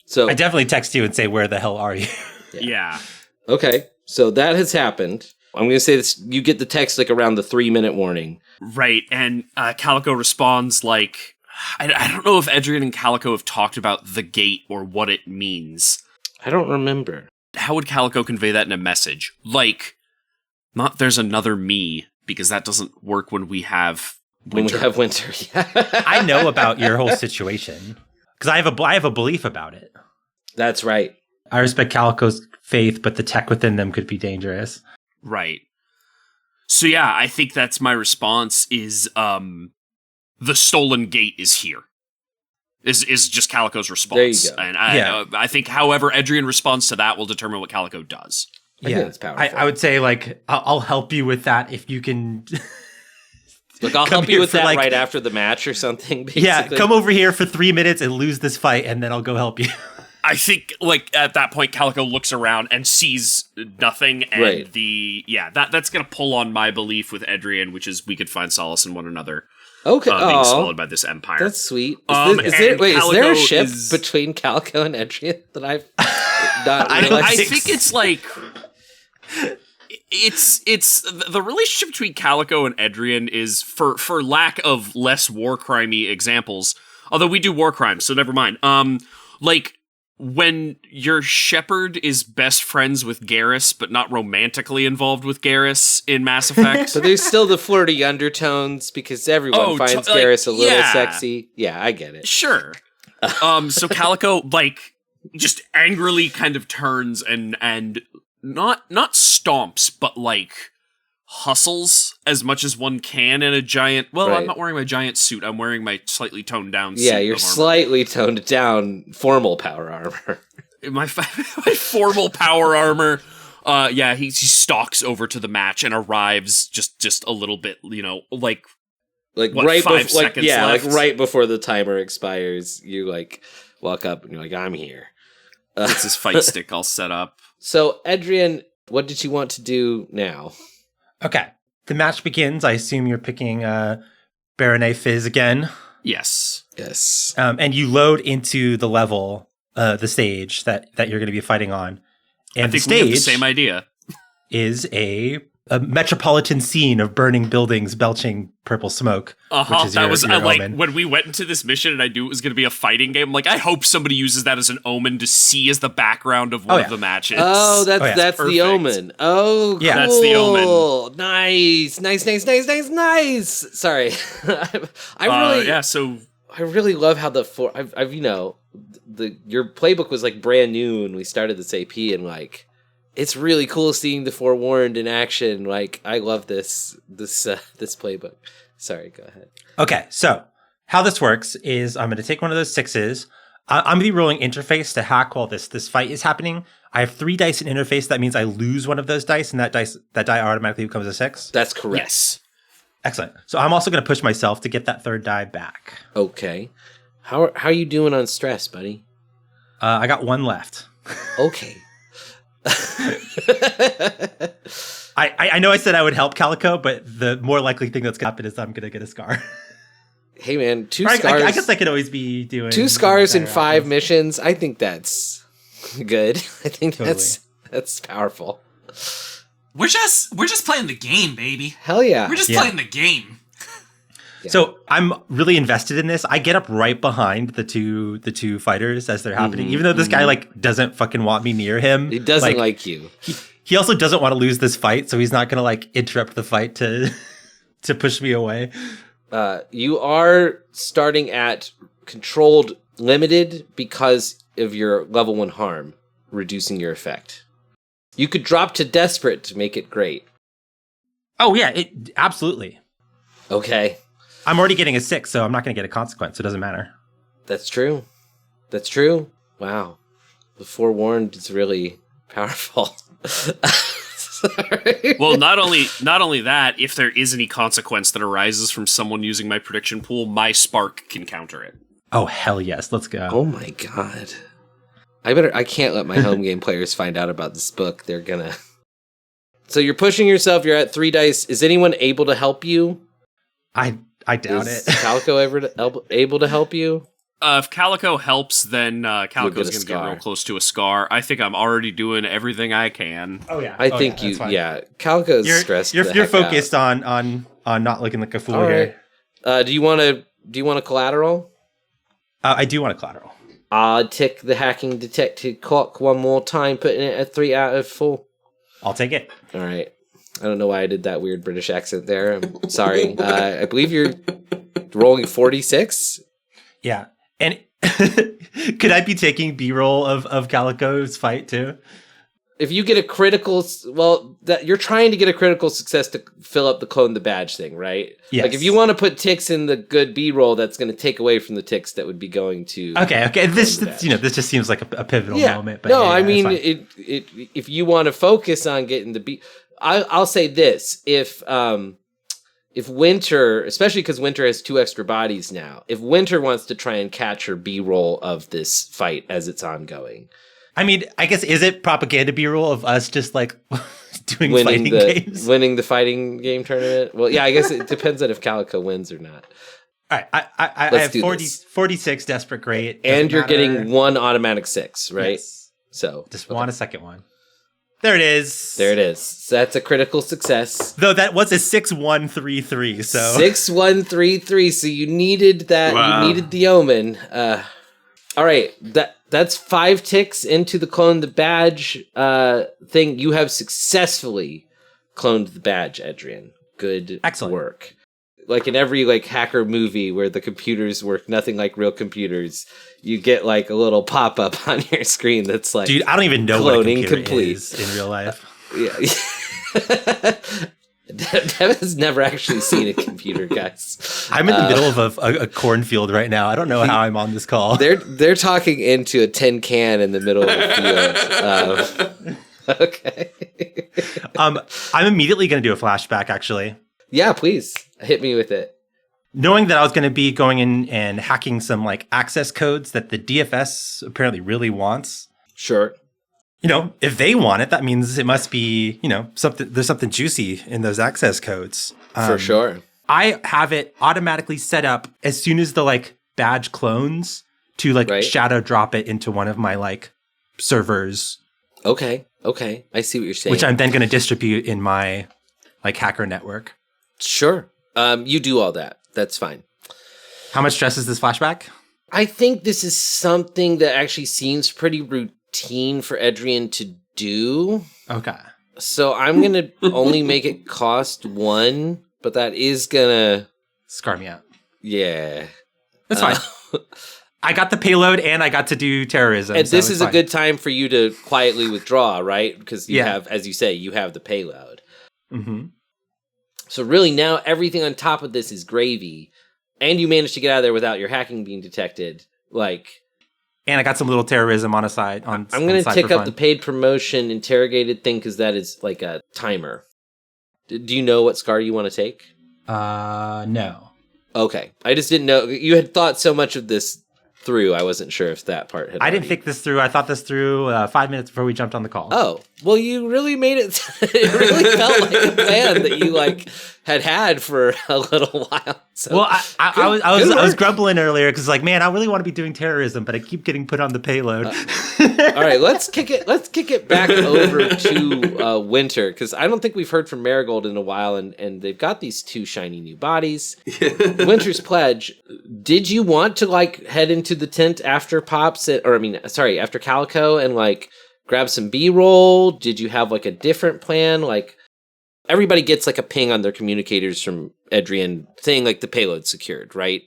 So I definitely text you and say, "Where the hell are you?" Yeah. Okay. So that has happened. I'm going to say this. You get the text like around the 3-minute warning. Right. And Calico responds like, I don't know if Edrian and Calico have talked about the gate or what it means. I don't remember. How would Calico convey that in a message? Like, not there's another me, because that doesn't work when we have winter. When we have winter, yeah. I know about your whole situation because I have a belief about it. That's right. I respect Calico's faith, but the tech within them could be dangerous. Right. So yeah, I think that's my response is the stolen gate is here. Is just Calico's response. There you go. And I think however Edrian responds to that will determine what Calico does. I think it's powerful. I would say like I'll help you with that if you can. Look, I'll help you with that right after the match or something. Basically. Yeah, come over here for 3 minutes and lose this fight, and then I'll go help you. I think, like, at that point, Calico looks around and sees nothing, and that's going to pull on my belief with Edrian, which is we could find solace in one another. Okay, being swallowed by this empire. That's sweet. Is there a ship between Calico and Edrian that I've not realized? I think it's like... It's the relationship between Calico and Edrian is, for lack of less war crimey examples, although we do war crimes, so never mind. Like when your shepherd is best friends with Garrus, but not romantically involved with Garrus in Mass Effect. So there's still the flirty undertones because everyone finds Garrus a little sexy. Yeah, I get it. Sure. So Calico like just angrily kind of turns and not stomps, but like hustles as much as one can in a giant... Well, I'm not wearing my giant suit. I'm wearing my slightly toned down suit. Yeah, your slightly toned down formal power armor. my formal power armor. He stalks over to the match and arrives just a little bit, like right 5 seconds left. Like right before the timer expires, you like walk up and you're like, I'm here. It's his fight stick all set up. So, Edrian, what did you want to do now? Okay. The match begins. I assume you're picking Baronet Fizz again. Yes. Yes. And you load into the level, the stage that you're going to be fighting on. And I think the stage we have the same idea. Is a metropolitan scene of burning buildings belching purple smoke. Which is that was your like omen. when we went into this mission and I knew it was going to be a fighting game. I'm like, I hope somebody uses that as an omen to see as the background of one of the matches. Oh, that's the omen. Oh, cool. Yeah, that's the omen. Nice. Sorry, I really love how your playbook was like brand new when we started this AP, and like it's really cool seeing the Forewarned in action. Like I love this playbook. Sorry, go ahead. Okay, so how this works is I'm going to take one of those 6s. I'm going to be rolling interface to hack while this fight is happening. I have 3 dice in interface. That means I lose one of those dice, and that die automatically becomes a 6. That's correct. Yes. Excellent. So I'm also going to push myself to get that 3rd die back. Okay. How are you doing on stress, buddy? I got 1 left. Okay. I know I said I would help Calico, but the more likely thing that's going to happen is I'm going to get a scar. Hey, man, 2 scars. I guess I could always be doing 2 scars in 5 missions. I think that's good. I think totally. that's powerful. We're just playing the game, baby. Hell yeah. We're just playing the game. Yeah. So I'm really invested in this. I get up right behind the two fighters as they're happening, even though this guy like doesn't fucking want me near him. He doesn't like you. He also doesn't want to lose this fight, so he's not going to like interrupt the fight to push me away. You are starting at controlled limited because of your level 1 harm, reducing your effect. You could drop to desperate to make it great. Oh yeah, absolutely. Okay. I'm already getting a 6, so I'm not going to get a consequence. So it doesn't matter. That's true. That's true. Wow. The forewarned is really powerful. Sorry. Well, not only that, if there is any consequence that arises from someone using my prediction pool, my spark can counter it. Oh hell yes, let's go. Oh my god. I can't let my home game players find out about this book. They're gonna. So you're pushing yourself, you're at 3 dice. Is anyone able to help you? I doubt it. Is Calico able to help you? If Calico helps, then Calico's going to get real close to a scar. I think I'm already doing everything I can. Oh yeah. I think Calico's stressed. You're focused on not looking like a fool here. Do you want a collateral? I do want a collateral. Tick the hacking detected clock one more time, putting it at 3 out of 4. I'll take it. All right. I don't know why I did that weird British accent there. I'm sorry. I believe you're rolling 46. Yeah. And could I be taking B-roll of Calico's fight too? If you get a critical, you're trying to get a critical success to fill up the clone the badge thing, right? Yes. Like if you want to put ticks in the good B-roll, that's going to take away from the ticks that would be going to. Okay. This just seems like a pivotal moment. But I mean, if you want to focus on getting the B, I'll say this: if Winter, especially because Winter has 2 extra bodies now, if Winter wants to try and catch her B-roll of this fight as it's ongoing. I mean, I guess, is it propaganda B-roll of us just like doing fighting games? Winning the fighting game tournament? Well, yeah, I guess it depends on if Calico wins or not. All right, I have 46 desperate great. And you're getting 1 automatic 6, right? Yes. So just want a second one. There it is. So that's a critical success. Though that was a 6-1-3-3, so 6-1-3-3. So you needed that. Wow. You needed the omen. All right, that's 5 ticks into the clone the badge thing. You have successfully cloned the badge, Edrian. Good work. Like in every hacker movie where the computers work nothing like real computers, you get a little pop up on your screen that's like, dude, I don't even know what a computer is in real life. Dev has never actually seen a computer, guys. I'm in the middle of a cornfield right now. I don't know how I'm on this call. They're talking into a tin can in the middle of the field. Okay. I'm immediately going to do a flashback, actually. Yeah, please. Hit me with it. Knowing that I was going to be going in and hacking some access codes that the DFS apparently really wants. Sure. If they want it, that means it must be, there's something juicy in those access codes. For sure. I have it automatically set up as soon as the badge clones to shadow drop it into one of my servers. Okay. I see what you're saying. Which I'm then going to distribute in my hacker network. Sure. You do all that. That's fine. How much stress is this flashback? I think this is something that actually seems pretty routine for Edrian to do. Okay. So I'm going to only make it cost 1, but that is going to scar me out. Yeah. That's fine. I got the payload and I got to do terrorism. And this is a good time for you to quietly withdraw, right? Because you have, as you say, you have the payload. Mm-hmm. So really now everything on top of this is gravy. And you managed to get out of there without your hacking being detected. And I got some little terrorism on a side. I'm going to tick up the paid promotion interrogated thing because that is a timer. Do you know what scar you want to take? No. Okay. I just didn't know. You had thought so much of this through. I wasn't sure if that part had I didn't think this through. I thought this through 5 minutes before we jumped on the call. Oh, well, you really made it. It really felt like a plan that you like had for a little while. So, well, I was grumbling earlier because like, man, I really want to be doing terrorism, but I keep getting put on the payload. All right, let's kick it back over to Winter, because I don't think we've heard from Marigold in a while, and they've got these 2 shiny new bodies. Winter's Pledge. Did you want to like head into the tent after Pops, after Calico, and like grab some B-roll? Did you have like a different plan? Like everybody gets like a ping on their communicators from Edrian saying like the payload's secured, right?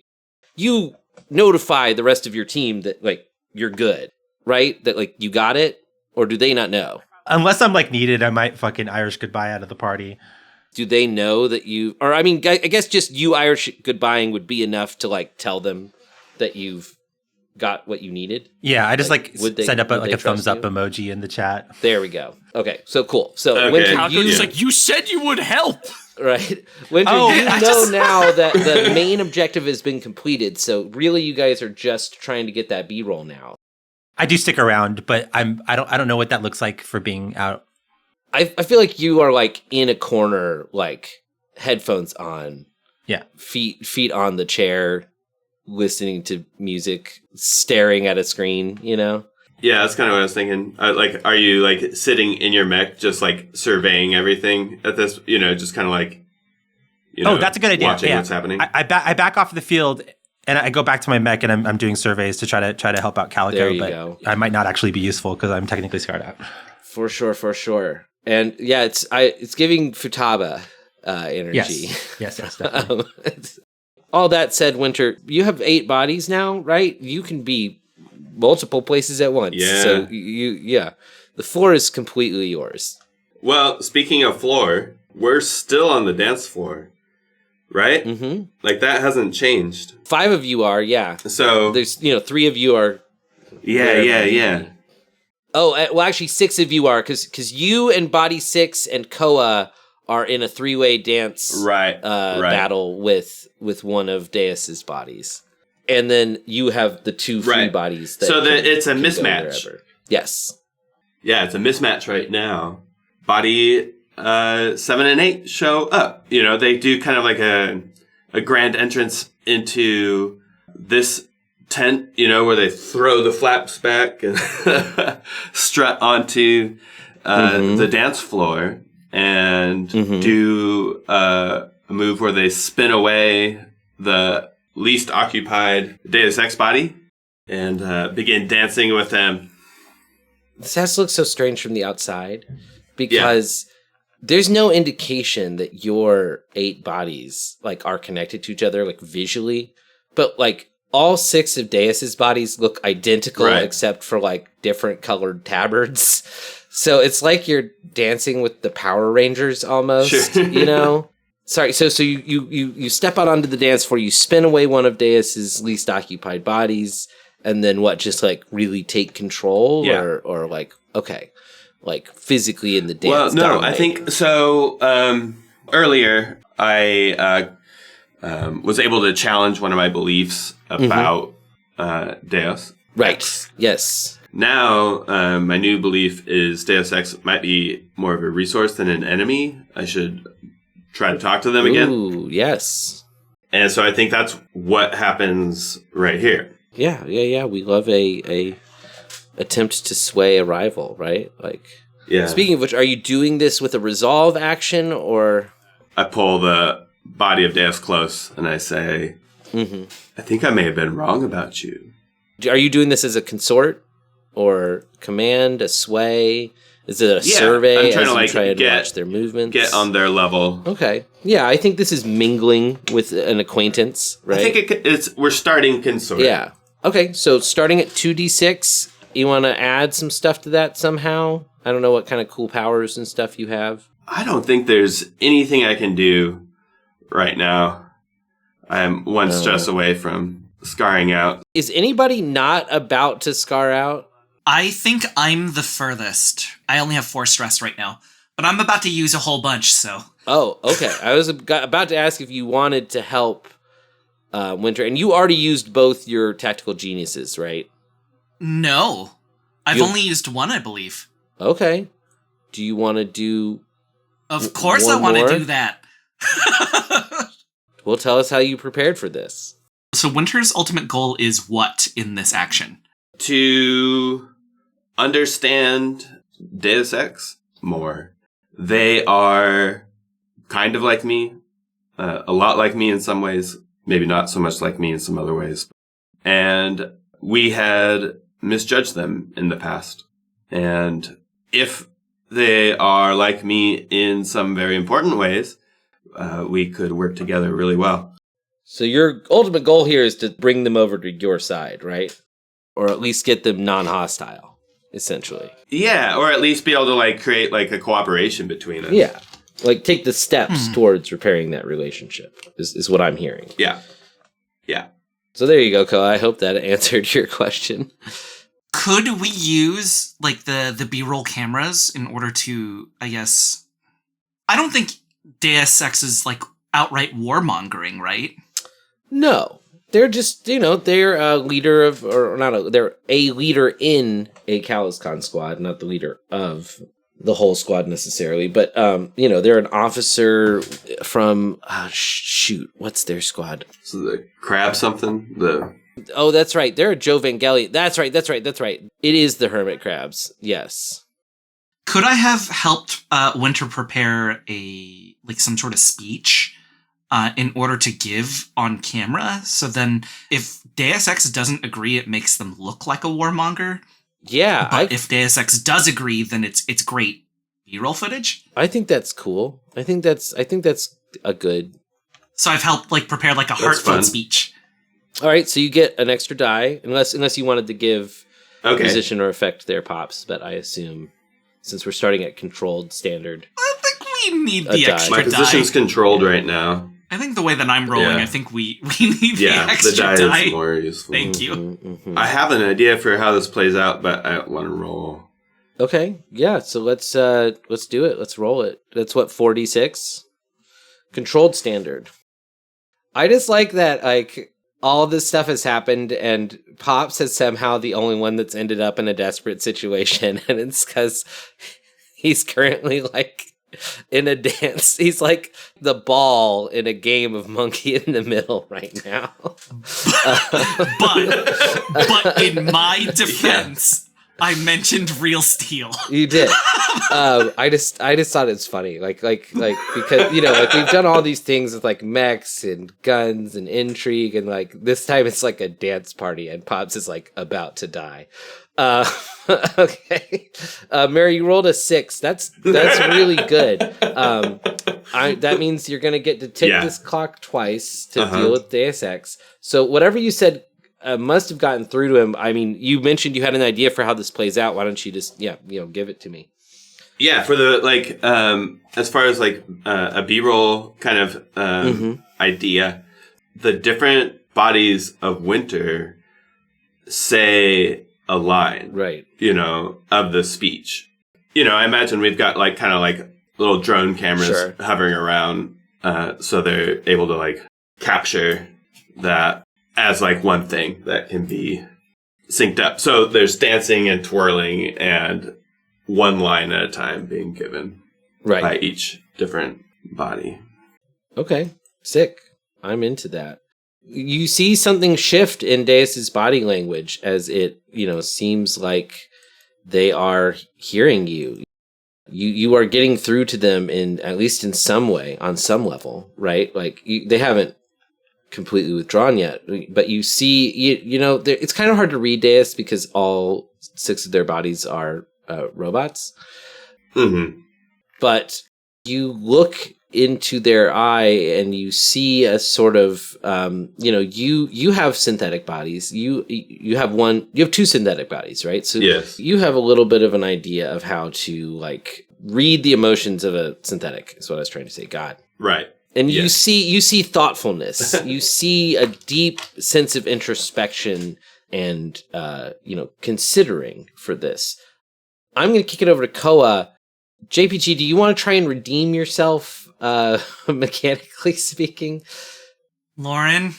You notify the rest of your team that like you're good, right? That like you got it, or do they not know? Unless I'm like needed, I might fucking Irish goodbye out of the party. Do they know that you, or I mean, I guess just you Irish goodbying would be enough to like tell them that you've got what you needed? Yeah, I just like send up a thumbs up you? emoji in the chat. There we go. Okay, so cool. So okay. Winter, Calico's like, you said you would help. Right. Winter, now that the main objective has been completed, so really you guys are just trying to get that B-roll now. I do stick around, but I don't know what that looks like for being out. I feel like you are like in a corner, like headphones on. Yeah. Feet on the chair, listening to music, staring at a screen, you know? Yeah, that's kind of what I was thinking. Like, are you like sitting in your mech, just like surveying everything at this? You know, just kind of like, that's a good idea. Watching what's happening. I back off the field and I go back to my mech and I'm doing surveys to try to help out Calico. There you but go. I might not actually be useful because I'm technically scarred out. For sure. And yeah, it's giving Futaba energy. Yes, definitely. All that said, Winter, you have 8 bodies now, right? You can be multiple places at once. Yeah. So the floor is completely yours. Well, speaking of floor, we're still on the dance floor, right? Mm-hmm. Like that hasn't changed. 5 of you are, yeah. So there's 3 of you are. Yeah. Oh, well, actually, 6 of you are, because you and Body 6 and Koa are in a 3-way dance right. battle with one of Deus's bodies. And then you have the 2 free bodies. It's a mismatch. Yes. Yeah, it's a mismatch right now. Body 7 and 8 show up. You know, they do kind of like a grand entrance into this tent, you know, where they throw the flaps back and strut onto the dance floor and do a move where they spin away the least occupied Deus Ex body and begin dancing with them. This has to look so strange from the outside because there's no indication that your 8 bodies like are connected to each other like visually, but like all 6 of Deus's bodies look identical except for like different colored tabards. So it's like you're dancing with the Power Rangers almost, you know? Sorry, so you step out onto the dance floor, you spin away one of Deus's least occupied bodies, and then just like really take control or like, okay, like physically in the dance. Well, no, I think so. Earlier, I was able to challenge one of my beliefs about Deus. Right. Ex. Yes. Now, my new belief is Deus Ex might be more of a resource than an enemy. I should try to talk to them again. Ooh, yes. And so I think that's what happens right here. Yeah. We love a attempt to sway a rival, right? Like, speaking of which, are you doing this with a resolve action or? I pull the body of Deus close and I say, I think I may have been wrong about you. Are you doing this as a consort or command, a sway? Is it a survey? I'm trying as to watch their movements? Get on their level. Okay. Yeah, I think this is mingling with an acquaintance, right? I think we're starting consort. Yeah. Okay, so starting at 2d6, you want to add some stuff to that somehow? I don't know what kind of cool powers and stuff you have. I don't think there's anything I can do right now. I'm one stress away from scarring out. Is anybody not about to scar out? I think I'm the furthest. I only have 4 stress right now, but I'm about to use a whole bunch, so. Oh, okay. I was about to ask if you wanted to help Winter. And you already used both your tactical geniuses, right? No. I've only used one, I believe. Okay. Do you want to do... Of course I want to do that. Well, tell us how you prepared for this. So Winter's ultimate goal is what in this action? To understand Deus Ex more. They are kind of like me, a lot like me in some ways, maybe not so much like me in some other ways. And we had misjudged them in the past. And if they are like me in some very important ways, we could work together really well. So your ultimate goal here is to bring them over to your side, right? Or at least get them non-hostile, essentially. Yeah, or at least be able to like create like a cooperation between us. Yeah, like take the steps towards repairing that relationship is what I'm hearing. Yeah. Yeah. So there you go, Ko. I hope that answered your question. Could we use like the B-roll cameras in order to, I guess... I don't think Deus Ex is like outright warmongering, right? No. They're just, they're a leader of, or not, they're a leader in a CalazCon squad, not the leader of the whole squad necessarily, but, they're an officer from, what's their squad? So the crab something? Oh, that's right. They're a Joe Vangeli. That's right. It is the Hermit Crabs. Yes. Could I have helped Winter prepare some sort of speech in order to give on camera? So then if Deus Ex doesn't agree, it makes them look like a warmonger. Yeah. But if Deus Ex does agree, then it's great B-roll footage. I think that's cool. I think that's a good. So I've helped prepare a heartfelt speech. All right, so you get an extra die, unless you wanted to give position or effect their pops, but I assume since we're starting at controlled standard, I think we need the extra die. My position's controlled right now. I think the way that I'm rolling, I think we need the extra die. The die is more useful. Thank you. Mm-hmm. I have an idea for how this plays out, but I don't want to roll. Okay, yeah, so let's do it. Let's roll it. That's what, 4d6? Controlled standard. I just like that, all this stuff has happened, and Pops is somehow the only one that's ended up in a desperate situation, and it's because he's currently, in a dance. He's like the ball in a game of Monkey in the Middle right now. But in my defense... I mentioned real steel. You did. I just thought it's funny, because we've done all these things with mechs and guns and intrigue, and this time it's a dance party, and Pops is about to die. Okay, Mary, you rolled a 6. That's really good. That means you're gonna get to tick this clock twice to deal with Deus Ex. So whatever you said. Must have gotten through to him. I mean, you mentioned you had an idea for how this plays out. Why don't you just, give it to me? Yeah, for the, as far as, a B-roll kind of idea, the different bodies of Winter say a line. Right. Of the speech. I imagine we've got, little drone cameras hovering around, so they're able to, capture that as one thing that can be synced up. So there's dancing and twirling and one line at a time being given by each different body. Okay, sick. I'm into that. You see something shift in Deus's body language as it, seems like they are hearing you. You are getting through to them at least in some way, on some level, right? They haven't completely withdrawn yet, but you see, it's kind of hard to read Deus because all 6 of their bodies are robots. Mm-hmm. But you look into their eye and you see a sort of, you have synthetic bodies. You have 2 synthetic bodies, right? So yes. You have a little bit of an idea of how to read the emotions of a synthetic. Is what I was trying to say. God, right. And you see thoughtfulness. You see a deep sense of introspection and, considering for this. I'm going to kick it over to Koa. JPG, do you want to try and redeem yourself, mechanically speaking? Lauren,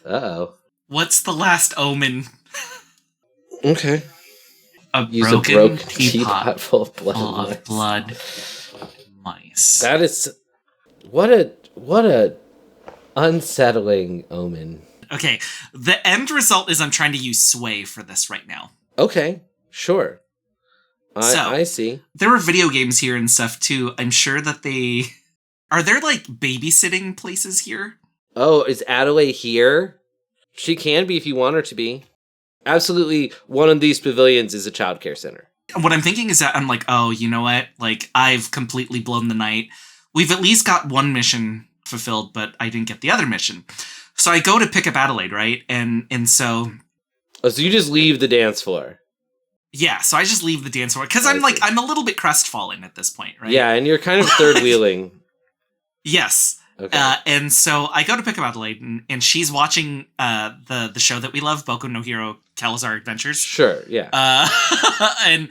Uh-oh. What's the last omen? Okay. Use a broken teapot full of blood. Full of blood. Mice. That is... What a unsettling omen. Okay, the end result is I'm trying to use sway for this right now. Okay, sure. I see. There were video games here and stuff too. I'm sure that they... Are there like babysitting places here? Oh, is Adelaide here? She can be if you want her to be. Absolutely, one of these pavilions is a childcare center. What I'm thinking is that I'm like, oh, you know what? Like, I've completely blown the night. We've at least got one mission fulfilled, but I didn't get the other mission. So I go to pick up Adelaide, right? And so... Oh, so you just leave the dance floor. Yeah, so I just leave the dance floor. Because I'm a little bit crestfallen at this point, right? Yeah, and you're kind of third-wheeling. Yes. Okay. And so I go to pick up Adelaide, and she's watching the show that we love, Boku no Hero CalazCon Adventures. Sure, yeah. And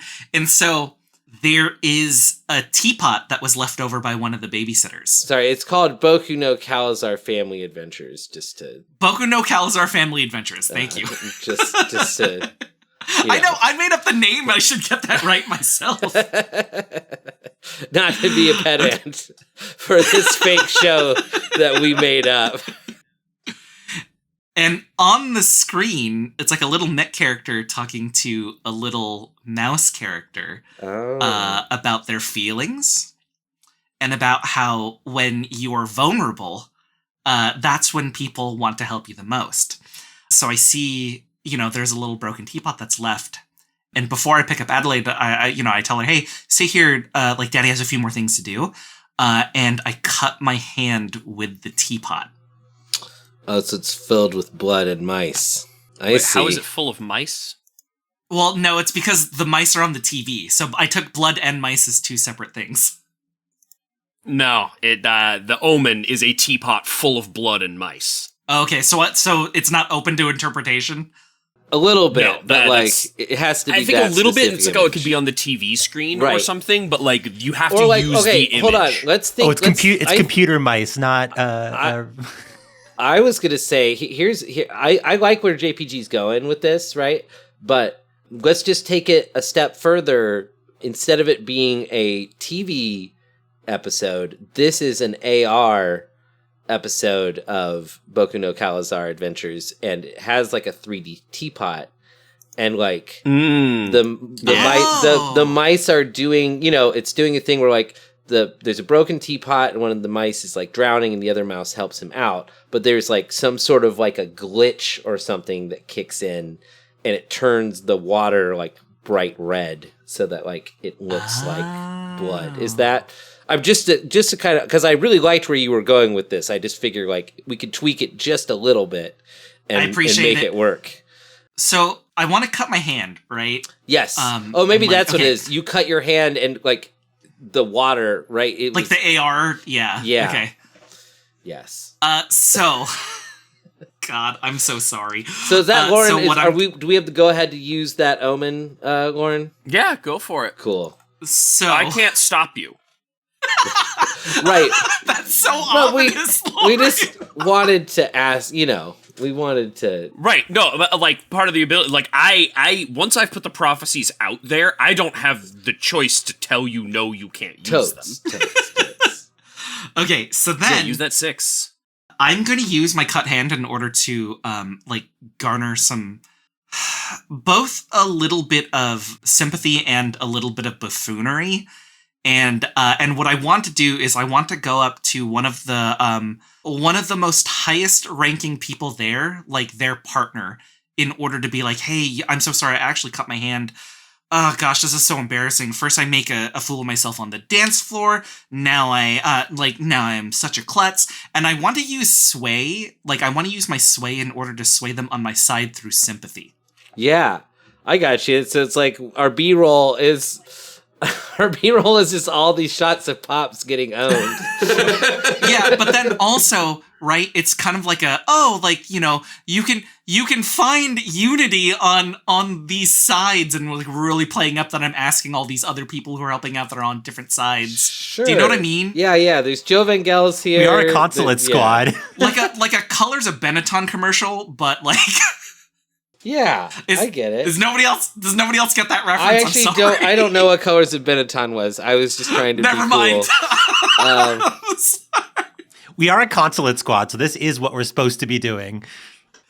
so there is a teapot that was left over by one of the babysitters. Sorry, it's called Boku no CalazCon Family Adventures, just to... Boku no CalazCon Family Adventures, thank you. Just to... I know, I made up the name, I should get that right myself. Not to be a pedant for this fake show that we made up. And on the screen, it's like a little mech character talking to a little mouse character about their feelings and about how when you're vulnerable, that's when people want to help you the most. So I see, there's a little broken teapot that's left. And before I pick up Adelaide, I tell her, hey, stay here. Daddy has a few more things to do. And I cut my hand with the teapot. Oh, so it's filled with blood and mice. I see. How is it full of mice? Well, no, it's because the mice are on the TV. So I took blood and mice as two separate things. No, the omen is a teapot full of blood and mice. Okay, so what? So it's not open to interpretation? A little bit, no, but it has to be. I think a little bit. It's like, it could be on the TV screen or something, but you have to use the image. Hold on, let's think. It's computer mice, not. I was gonna say I like where JPG's going with this, right? But let's just take it a step further. Instead of it being a TV episode, this is an AR episode of Boku no CalazCon Adventures, and it has a 3D teapot, and the mice are doing, it's doing a thing where there's a broken teapot and one of the mice is drowning and the other mouse helps him out, but there's some sort of a glitch or something that kicks in and it turns the water bright red so that it looks like blood. Is that... I'm just to kind of, because I really liked where you were going with this. I just figure we could tweak it just a little bit and make it work. So I want to cut my hand, right? Yes. Maybe that's what it is. You cut your hand and the water, right? The AR. Yeah. Yeah. Okay. Yes. So, God, I'm so sorry. So is that Lauren? Do we have to go ahead to use that omen, Lauren? Yeah, go for it. Cool. So I can't stop you. Right. That's so ominous. We just wanted to ask, we wanted to... Right. No, but part of the ability, I once I've put the prophecies out there, I don't have the choice to tell you, no, you can't use them. Totes. Okay, so then... use that 6. I'm going to use my cut hand in order to, garner some... both a little bit of sympathy and a little bit of buffoonery. And what I want to do is I want to go up to one of the most highest ranking people there, their partner, in order to be hey, I'm so sorry, I actually cut my hand. Oh gosh, this is so embarrassing. First I make a fool of myself on the dance floor. Now now I'm such a klutz. And I want to use sway. I want to use my sway in order to sway them on my side through sympathy. Yeah, I got you. So it's our B-roll is... Our B-roll is just all these shots of Pops getting owned. Yeah, but then also, right? It's kind of like you can find unity on these sides, and like really playing up that I'm asking all these other people who are helping out that are on different sides. Sure. Do you know what I mean? Yeah. There's Joe Vangelis here. We are a consulate squad. like a Colors of Benetton commercial, but like. Yeah, I get it. Does nobody else get that reference? I actually don't. I don't know what Colors of Benetton was. I was just trying to Never be mind. Cool. We are a consulate squad, so this is what we're supposed to be doing.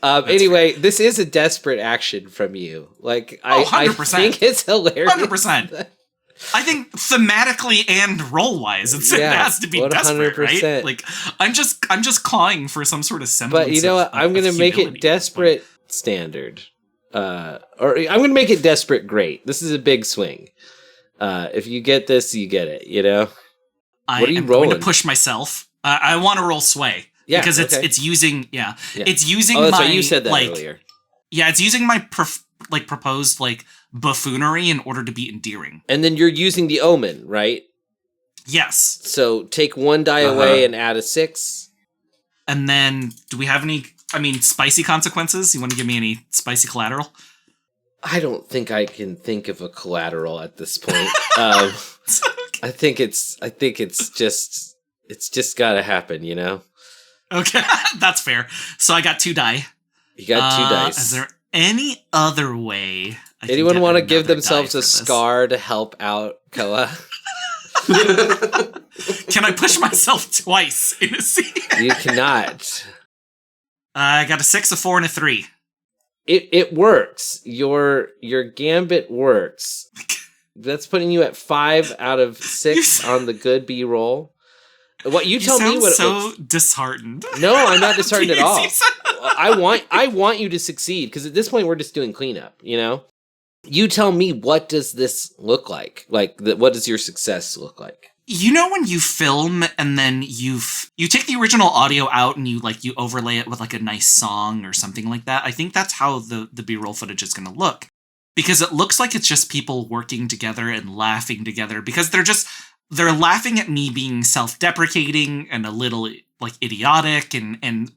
Anyway, this is a desperate action from you. Like, I think it's hilarious. 100%. I think thematically and role-wise, it has to be 100%. Desperate, right? Like, I'm just clawing for some sort of semblance. But you know what? I'm going to make it desperate standard. Or I'm going to make it desperate great. This is a big swing. If you get this, you get it, you know? What are you rolling? Going to push myself. I want to roll sway. Yeah, because it's using it's using that's my right. You said that earlier. Yeah, it's using my proposed like buffoonery in order to be endearing. And then you're using the omen, right? Yes. So take one die away and add a 6. And then do we have any spicy consequences? You want to give me any spicy collateral? I don't think I can think of a collateral at this point. I think it's just gotta happen, you know? Okay, that's fair. So I got 2 die. You got 2 dice. Is there any other way? Anyone want to give themselves a scar to help out Koa? Can I push myself twice in a scene? You cannot. I got a 6, a 4, and a 3. It works. Your gambit works. That's putting you at 5 out of 6 on the good B roll. What you tell me? What so disheartened. No, I'm not disheartened at all. I want you to succeed because at this point we're just doing cleanup. You know, you tell me, what does this look like? Like, what does your success look like? You know, when you film and then you take the original audio out and you overlay it with like a nice song or something like that. I think that's how the B-roll footage is going to look, because it looks like it's just people working together and laughing together, because they're laughing at me being self-deprecating and a little like idiotic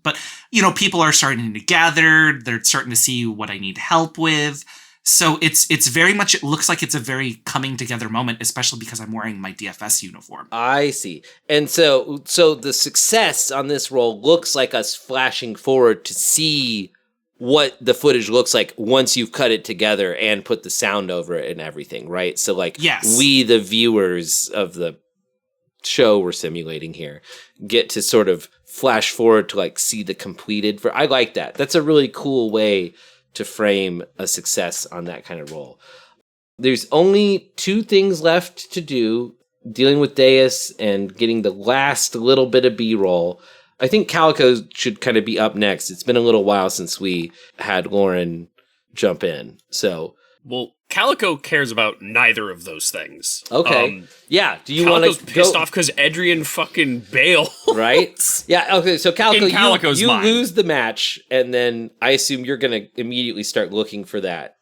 but you know, people are starting to gather, they're starting to see what I need help with. So it's very much, it looks like it's a very coming together moment, especially because I'm wearing my DFS uniform. I see. And so the success on this roll looks like us flashing forward to see what the footage looks like once you've cut it together and put the sound over it and everything, right? So like, yes, we, the viewers of the show we're simulating here, get to sort of flash forward to like see the completed. I like that. That's a really cool way to frame a success on that kind of roll. There's only 2 things left to do, dealing with Deus and getting the last little bit of B-roll. I think Calico should kind of be up next. It's been a little while since we had Lauren jump in. So, well, Calico cares about neither of those things. Okay. Yeah. Do you want to go? Pissed off because Adrian fucking bailed. Right? Yeah. Okay. So Calico, you mind. lose the match, and then I assume you're going to immediately start looking for that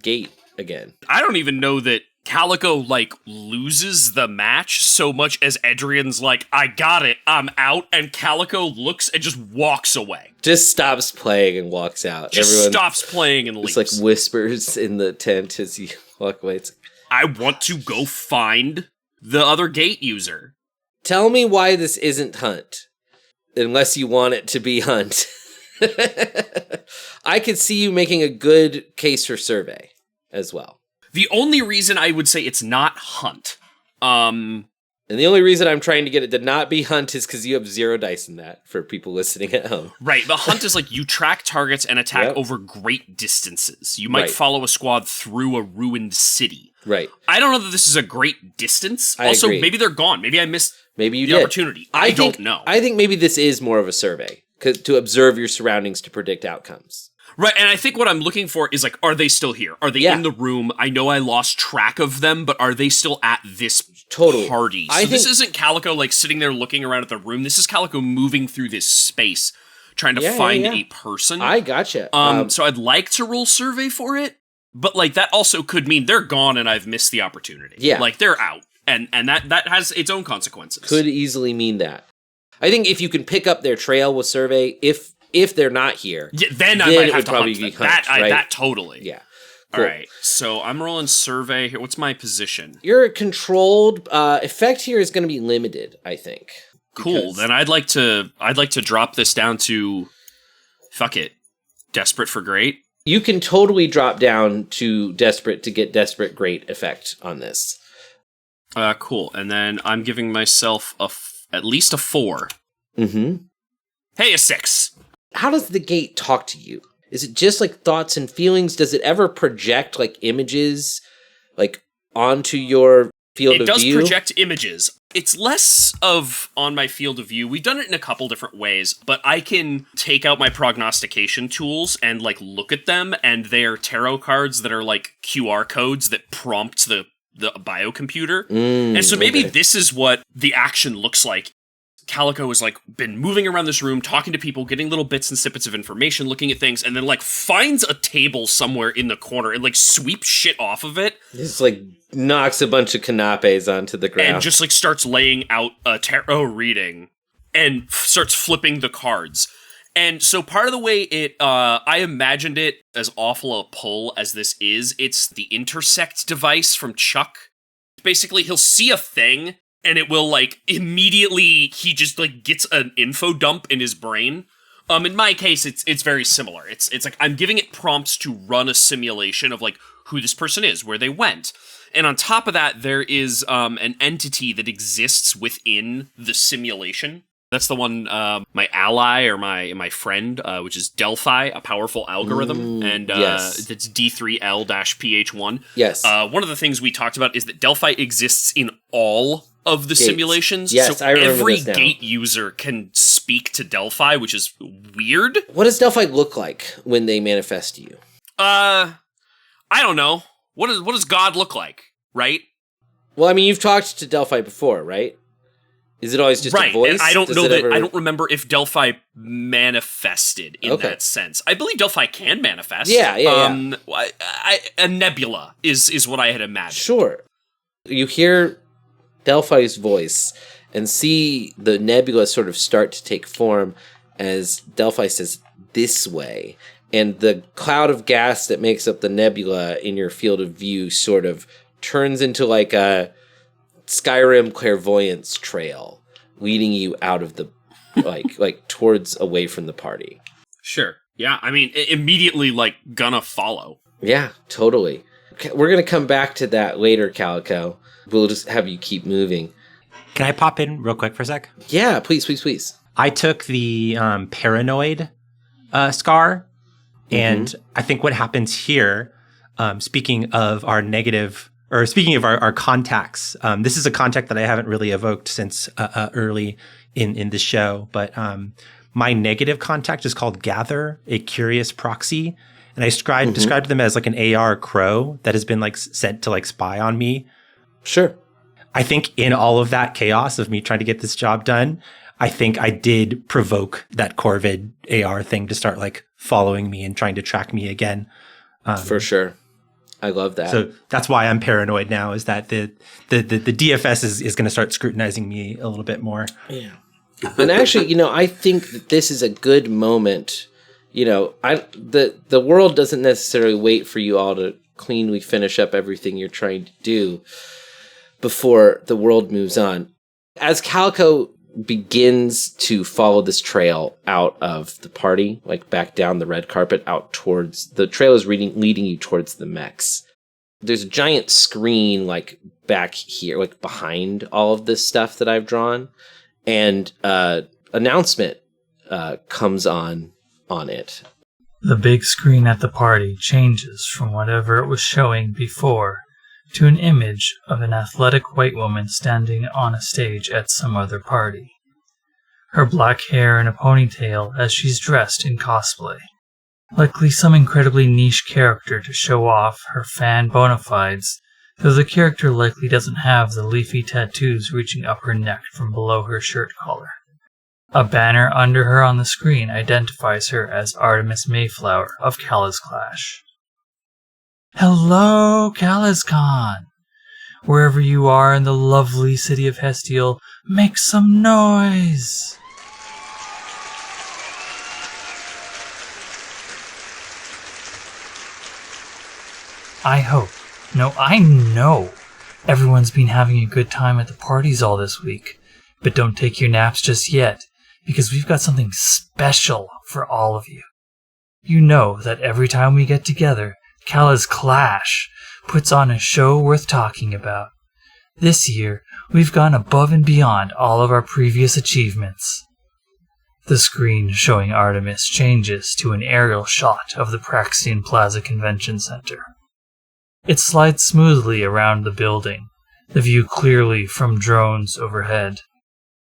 gate again. I don't even know that Calico loses the match so much as Adrian's like, I got it, I'm out, and Calico looks and just walks away. Just stops playing and walks out. Everyone stops playing and leaves. It's like whispers in the tent as you walk away. It's like, I want to go find the other gate user. Tell me why this isn't Hunt, unless you want it to be Hunt. I could see you making a good case for survey as well. The only reason I would say it's not Hunt, and the only reason I'm trying to get it to not be Hunt is because you have 0 dice in that for people listening at home. Right, but Hunt is like you track targets and attack over great distances. You might follow a squad through a ruined city. Right. I don't know that this is a great distance. I also, agree. Maybe they're gone. Maybe I missed the opportunity. I don't know. I think maybe this is more of a survey to observe your surroundings to predict outcomes. Right, and I think what I'm looking for is are they still here? Are they in the room? I know I lost track of them, but are they still at this party? So this isn't Calico sitting there looking around at the room. This is Calico moving through this space, trying to find a person. I gotcha. So I'd like to roll survey for it, but that also could mean they're gone and I've missed the opportunity. Yeah. They're out, and that has its own consequences. Could easily mean that. I think if you can pick up their trail with survey, if they're not here, then I might have to probably hunt be them. hunt, right? That totally. Yeah. Cool. All right, so I'm rolling survey here. What's my position? Your controlled effect here is going to be limited, I think. Cool. Then I'd like to drop this down to, fuck it, desperate for great. You can totally drop down to desperate to get desperate great effect on this. Cool. And then I'm giving myself at least a 4. Mm-hmm. Hey, a 6. How does the gate talk to you? Is it just like thoughts and feelings? Does it ever project like images like onto your field of view? It does project images. It's less of on my field of view. We've done it in a couple different ways, but I can take out my prognostication tools and like look at them, and they are tarot cards that are like QR codes that prompt the biocomputer. And so maybe this is what the action looks like. Calico has like been moving around this room, talking to people, getting little bits and snippets of information, looking at things, and then like finds a table somewhere in the corner and like sweeps shit off of it. Just like knocks a bunch of canapes onto the ground. And just like starts laying out a tarot reading and starts flipping the cards. And so part of the way I imagined it as awful a pull as this is, it's the intersect device from Chuck. Basically, he'll see a thing, and it will, like, immediately, he just, like, gets an info dump in his brain. In my case, it's very similar. It's like, I'm giving it prompts to run a simulation of, like, who this person is, where they went. And on top of that, there is an entity that exists within the simulation. That's the one, my ally or my friend, which is Delphi, a powerful algorithm, and yes. It's D3L-PH1. Yes. One of the things we talked about is that Delphi exists in all of the Gates. Simulations. Yes, so I remember every this now. gate user can speak to Delphi, which is weird. What does Delphi look like when they manifest you? I don't know. What does God look like, right? Well, I mean, you've talked to Delphi before, right? Is it always just a voice? And I don't know that. I don't remember if Delphi manifested in that sense. I believe Delphi can manifest. Yeah. A nebula is what I had imagined. Sure. You hear Delphi's voice and see the nebula sort of start to take form as Delphi says, "This way." And the cloud of gas that makes up the nebula in your field of view sort of turns into like a Skyrim clairvoyance trail leading you out of the like towards away from the party. Sure. Yeah, I mean, immediately like gonna follow. Yeah, totally. We're going to come back to that later, Calico. We'll just have you keep moving. Can I pop in real quick for a sec? Yeah, please. I took the paranoid scar, and I think what happens here, speaking of our contacts, this is a contact that I haven't really evoked since early in the show, but my negative contact is called Gather, a curious proxy, and I described them as like an AR crow that has been like sent to like spy on me. Sure. I think in all of that chaos of me trying to get this job done, I think I did provoke that Corvid AR thing to start like following me and trying to track me again. For sure. I love that. So that's why I'm paranoid now, is that the DFS is going to start scrutinizing me a little bit more. Yeah. And actually, I think that this is a good moment. The world doesn't necessarily wait for you all to cleanly finish up everything you're trying to do before the world moves on. As Calico begins to follow this trail out of the party, like back down the red carpet, out towards the trail is leading you towards the mechs. There's a giant screen like back here, like behind all of this stuff that I've drawn, and announcement comes on it. The big screen at the party changes from whatever it was showing before to an image of an athletic white woman standing on a stage at some other party. Her black hair in a ponytail as she's dressed in cosplay. Likely some incredibly niche character to show off her fan bona fides, though the character likely doesn't have the leafy tattoos reaching up her neck from below her shirt collar. A banner under her on the screen identifies her as Artemis Mayflower of CalazCon. Hello, CalazCon! Wherever you are in the lovely city of Hestial, make some noise! I hope, no, I know everyone's been having a good time at the parties all this week. But don't take your naps just yet, because we've got something special for all of you. You know that every time we get together, CalazCon puts on a show worth talking about. This year, we've gone above and beyond all of our previous achievements. The screen showing Artemis changes to an aerial shot of the Praxian Plaza Convention Center. It slides smoothly around the building, the view clearly from drones overhead.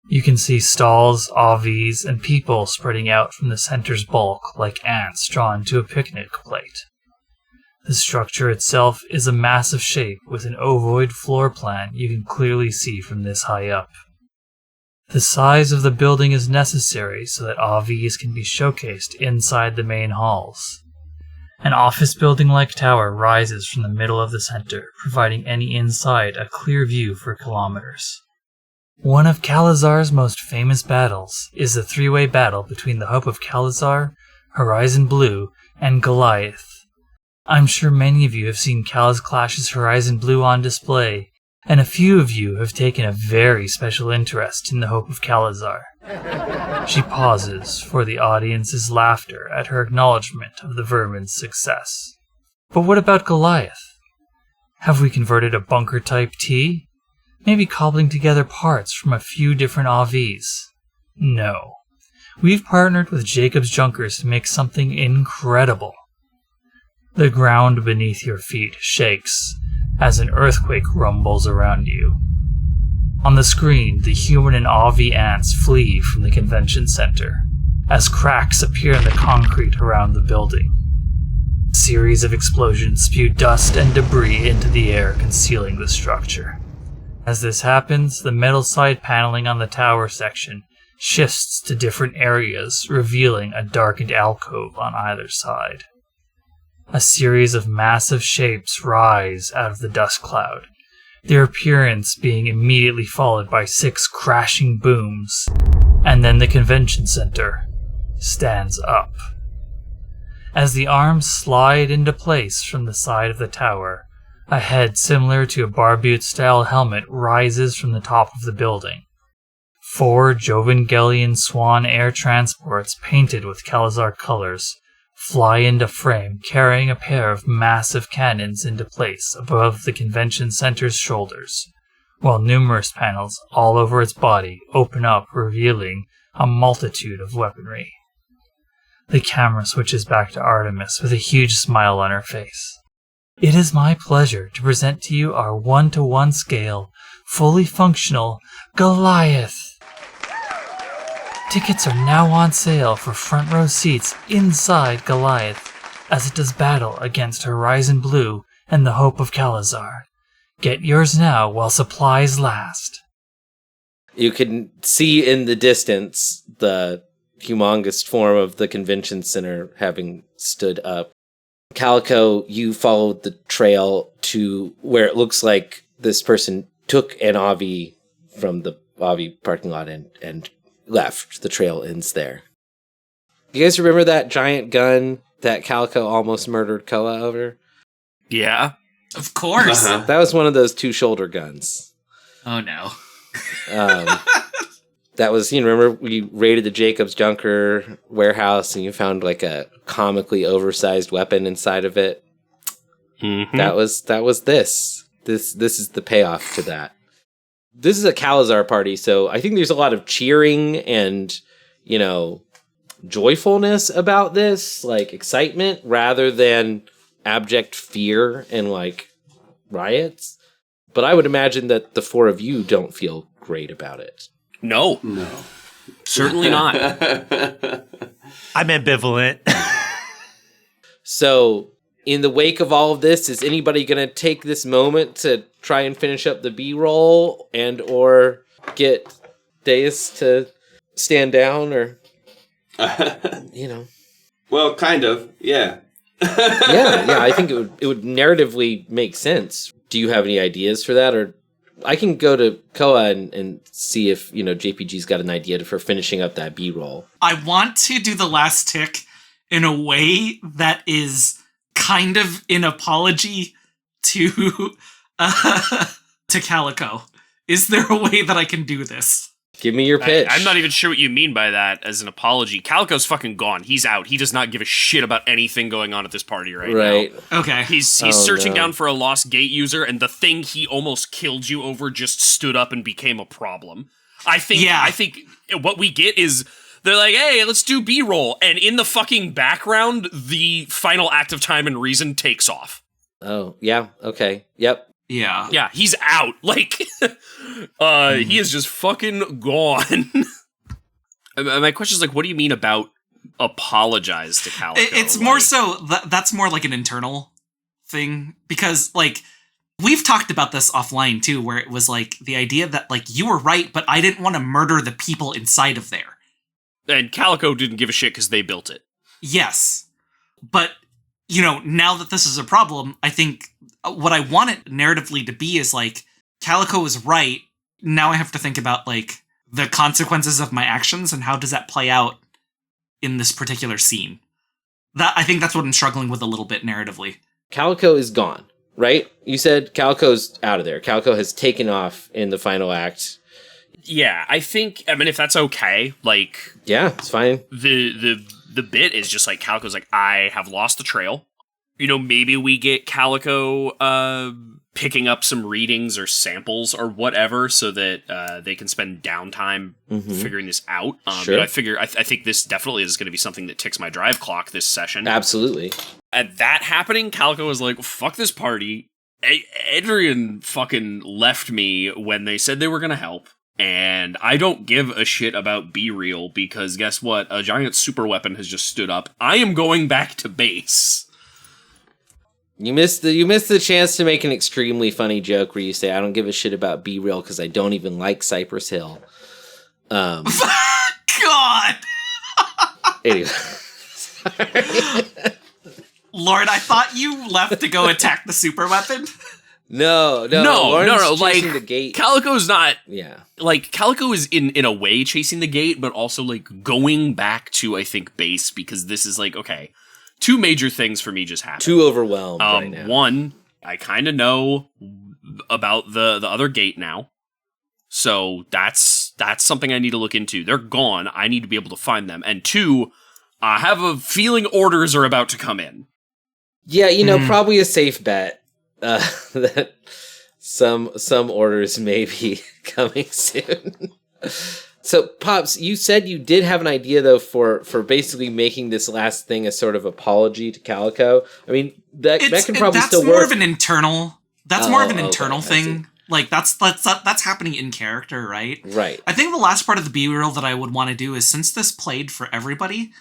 You can see stalls, AVs, and people spreading out from the center's bulk like ants drawn to a picnic plate. The structure itself is a massive shape with an ovoid floor plan you can clearly see from this high up. The size of the building is necessary so that AVs can be showcased inside the main halls. An office building-like tower rises from the middle of the center, providing any inside a clear view for kilometers. One of Calazar's most famous battles is the three-way battle between the Hope of Calazar, Horizon Blue, and Goliath. I'm sure many of you have seen CalazClash's Horizon Blue on display, and a few of you have taken a very special interest in the Hope of Calazar. She pauses for the audience's laughter at her acknowledgement of the vermin's success. But what about Goliath? Have we converted a bunker-type T? Maybe cobbling together parts from a few different AVs? No. We've partnered with Jacob's Junkers to make something incredible. The ground beneath your feet shakes as an earthquake rumbles around you. On the screen, the human and AV ants flee from the convention center as cracks appear in the concrete around the building. A series of explosions spew dust and debris into the air, concealing the structure. As this happens, the metal side paneling on the tower section shifts to different areas, revealing a darkened alcove on either side. A series of massive shapes rise out of the dust cloud, their appearance being immediately followed by 6 crashing booms, and then the convention center stands up. As the arms slide into place from the side of the tower, a head similar to a barbute-style helmet rises from the top of the building. 4 Jovangelian Swan air transports painted with Calazar colors fly into frame, carrying a pair of massive cannons into place above the convention center's shoulders, while numerous panels all over its body open up, revealing a multitude of weaponry. The camera switches back to Artemis with a huge smile on her face. It is my pleasure to present to you our 1-to-1 scale, fully functional Goliath. Tickets are now on sale for front row seats inside Goliath as it does battle against Horizon Blue and the Hope of Calazar. Get yours now while supplies last. You can see in the distance the humongous form of the convention center having stood up. Calico, you followed the trail to where it looks like this person took an AV from the AV parking lot and left. The trail ends there. You guys remember that giant gun that Calico almost murdered Koa over? Yeah. Of course. That was one of those 2-shoulder guns. Oh, no. That was, remember we raided the Jacob's Junker warehouse and you found like a comically oversized weapon inside of it? Mm-hmm. That was this. This is the payoff to that. This is a Calazar party, so I think there's a lot of cheering and, joyfulness about this, like excitement, rather than abject fear and like riots. But I would imagine that the 4 of you don't feel great about it. No. Certainly not. I'm ambivalent. So, in the wake of all of this, is anybody going to take this moment to try and finish up the B-roll and or get Deus to stand down or, Well, kind of, yeah. yeah, I think it would narratively make sense. Do you have any ideas for that? Or I can go to Koa and see if, JPG's got an idea for finishing up that B-roll. I want to do the last tick in a way that is kind of an apology to Calico. Is there a way that I can do this? Give me your pitch. I'm not even sure what you mean by that as an apology. Calico's fucking gone. He's out. He does not give a shit about anything going on at this party right now. Okay. He's searching down for a lost gate user, and the thing he almost killed you over just stood up and became a problem. I think what we get is they're like, hey, let's do B-roll, and in the fucking background, the final act of Time and Reason takes off. Oh, yeah. Okay. Yep. Yeah. Yeah, he's out. Like, he is just fucking gone. My question is, like, what do you mean about apologize to Calico? It's more so, that's more like an internal thing. Because, like, we've talked about this offline, too, where it was, like, the idea that, like, you were right, but I didn't want to murder the people inside of there. And Calico didn't give a shit because they built it. Yes. But, you know, now that this is a problem, I think what I want it narratively to be is, like, Calico is right. Now I have to think about, like, the consequences of my actions and how does that play out in this particular scene. I think that's what I'm struggling with a little bit narratively. Calico is gone, right? You said Calico's out of there. Calico has taken off in the final act. Yeah, I mean, if that's okay, like... Yeah, it's fine. The bit is just like, Calico's like, I have lost the trail. You know, maybe we get Calico picking up some readings or samples or whatever so that they can spend downtime figuring this out. Sure. You know, I think this definitely is going to be something that ticks my drive clock this session. Absolutely. At that happening, Calico was like, fuck this party. Adrian fucking left me when they said they were going to help. And I don't give a shit about B-Real because guess what? A giant super weapon has just stood up. I am going back to base. You missed the chance to make an extremely funny joke where you say, I don't give a shit about B-Real because I don't even like Cypress Hill. God! Anyway. Sorry. Lord, I thought you left to go attack the super weapon. No. Like, the gate. Calico's not. Yeah. Like, Calico is in a way chasing the gate, but also like going back to, I think, base because this is like, okay, two major things for me just happened. Too overwhelmed right now. One, I kind of know about the other gate now, so that's something I need to look into. They're gone. I need to be able to find them. And two, I have a feeling orders are about to come in. Yeah, you know, probably a safe bet. That some orders may be coming soon. So, Pops, you said you did have an idea, though, for basically making this last thing a sort of apology to Calico. I mean, that can probably still work. That's more of an internal. That's more of an internal thing. Like that's happening in character, right? Right. I think the last part of the B-reel that I would want to do is, since this played for everybody,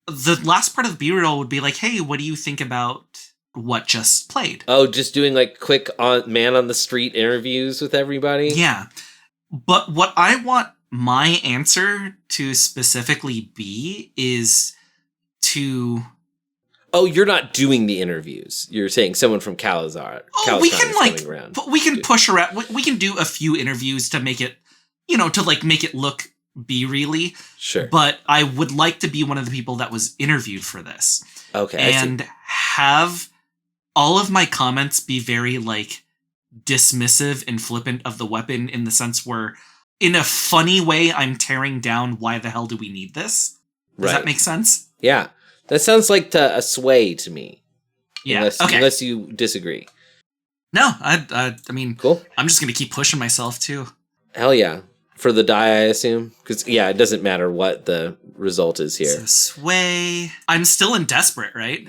the last part of the B-reel would be like, hey, what do you think about what just played? Oh, just doing like quick man on the street interviews with everybody? Yeah. But what I want my answer to specifically be is to... Oh, you're not doing the interviews. You're saying someone from CalazCon. Oh, we can push around. We can do a few interviews to make it, to like make it look B-really. Sure. But I would like to be one of the people that was interviewed for this. Okay. And have all of my comments be very like dismissive and flippant of the weapon, in the sense where, in a funny way, I'm tearing down why the hell do we need this? Does that make sense? Yeah. That sounds like a sway to me. Yeah. Unless you disagree. No, I mean, cool. I'm just going to keep pushing myself too. Hell yeah. For the die, I assume? Because, yeah, it doesn't matter what the result is here. So sway. I'm still in desperate, right?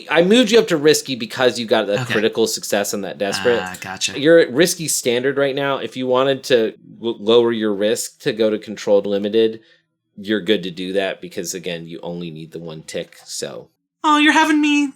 I moved you up to risky because you got a critical success on that desperate. Gotcha. You're at risky standard right now. If you wanted to lower your risk to go to controlled limited, you're good to do that because, again, you only need the one tick, so... Oh, you're having me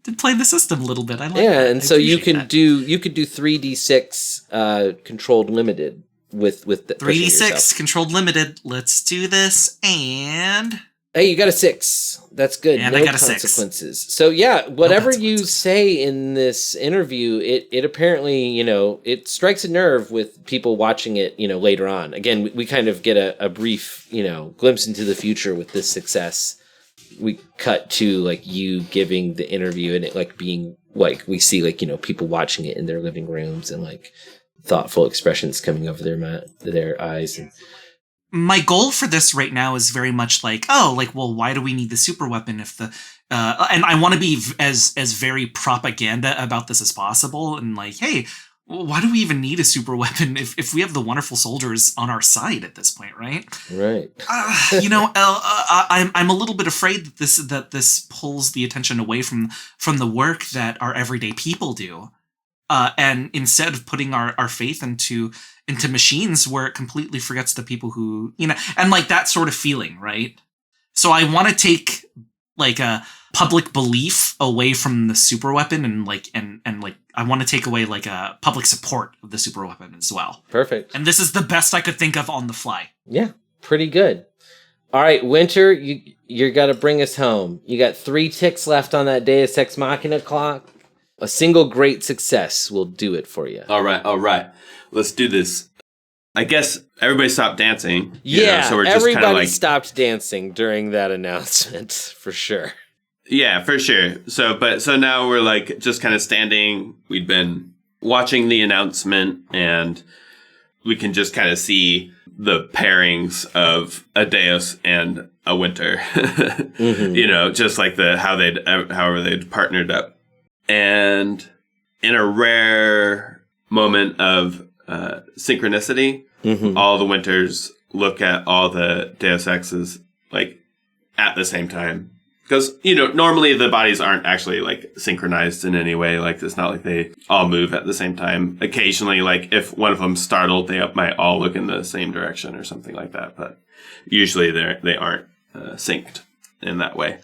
to play the system a little bit. I like that. Yeah, and so you could do 3d6 controlled limited with the 3d6 controlled limited. Let's do this, and... Hey, you got a 6. That's good. And no I got a consequences. 6. So yeah, whatever you say in this interview, it apparently, it strikes a nerve with people watching it, later on. Again, we kind of get a brief, glimpse into the future with this success. we cut to like you giving the interview and it like being like we see like, you know, people watching it in their living rooms and like thoughtful expressions coming over their eyes. And my goal for this right now is very much like, oh, like, well, why do we need the super weapon if the and I want to be as very propaganda about this as possible, and like, hey, why do we even need a super weapon if we have the wonderful soldiers on our side at this point, right? Right. You know, I'm a little bit afraid that this pulls the attention away from the work that our everyday people do, and instead of putting our faith into machines, where it completely forgets the people who, you know, and like that sort of feeling, right? So I want to take like a public belief away from the super weapon, and like I want to take away like a public support of the super weapon as well. Perfect. And this is the best I could think of on the fly. Yeah, pretty good. All right, Winter, you're got to bring us home. You got 3 ticks left on that Deus Ex Machina clock. A single great success will do it for you. All right. Let's do this. I guess everybody stopped dancing. Yeah, so we're just everybody kind of like stopped dancing during that announcement, for sure. Yeah, for sure. So now we're like just kind of standing. We'd been watching the announcement, and we can just kind of see the pairings of a Deus and a Winter. You know, just like however they'd partnered up. And in a rare moment of synchronicity, all the Winters look at all the Deus Exes like at the same time. Because, you know, normally the bodies aren't actually like synchronized in any way. Like, it's not like they all move at the same time. Occasionally, like if one of them's startled, they might all look in the same direction or something like that. But usually they aren't synced in that way.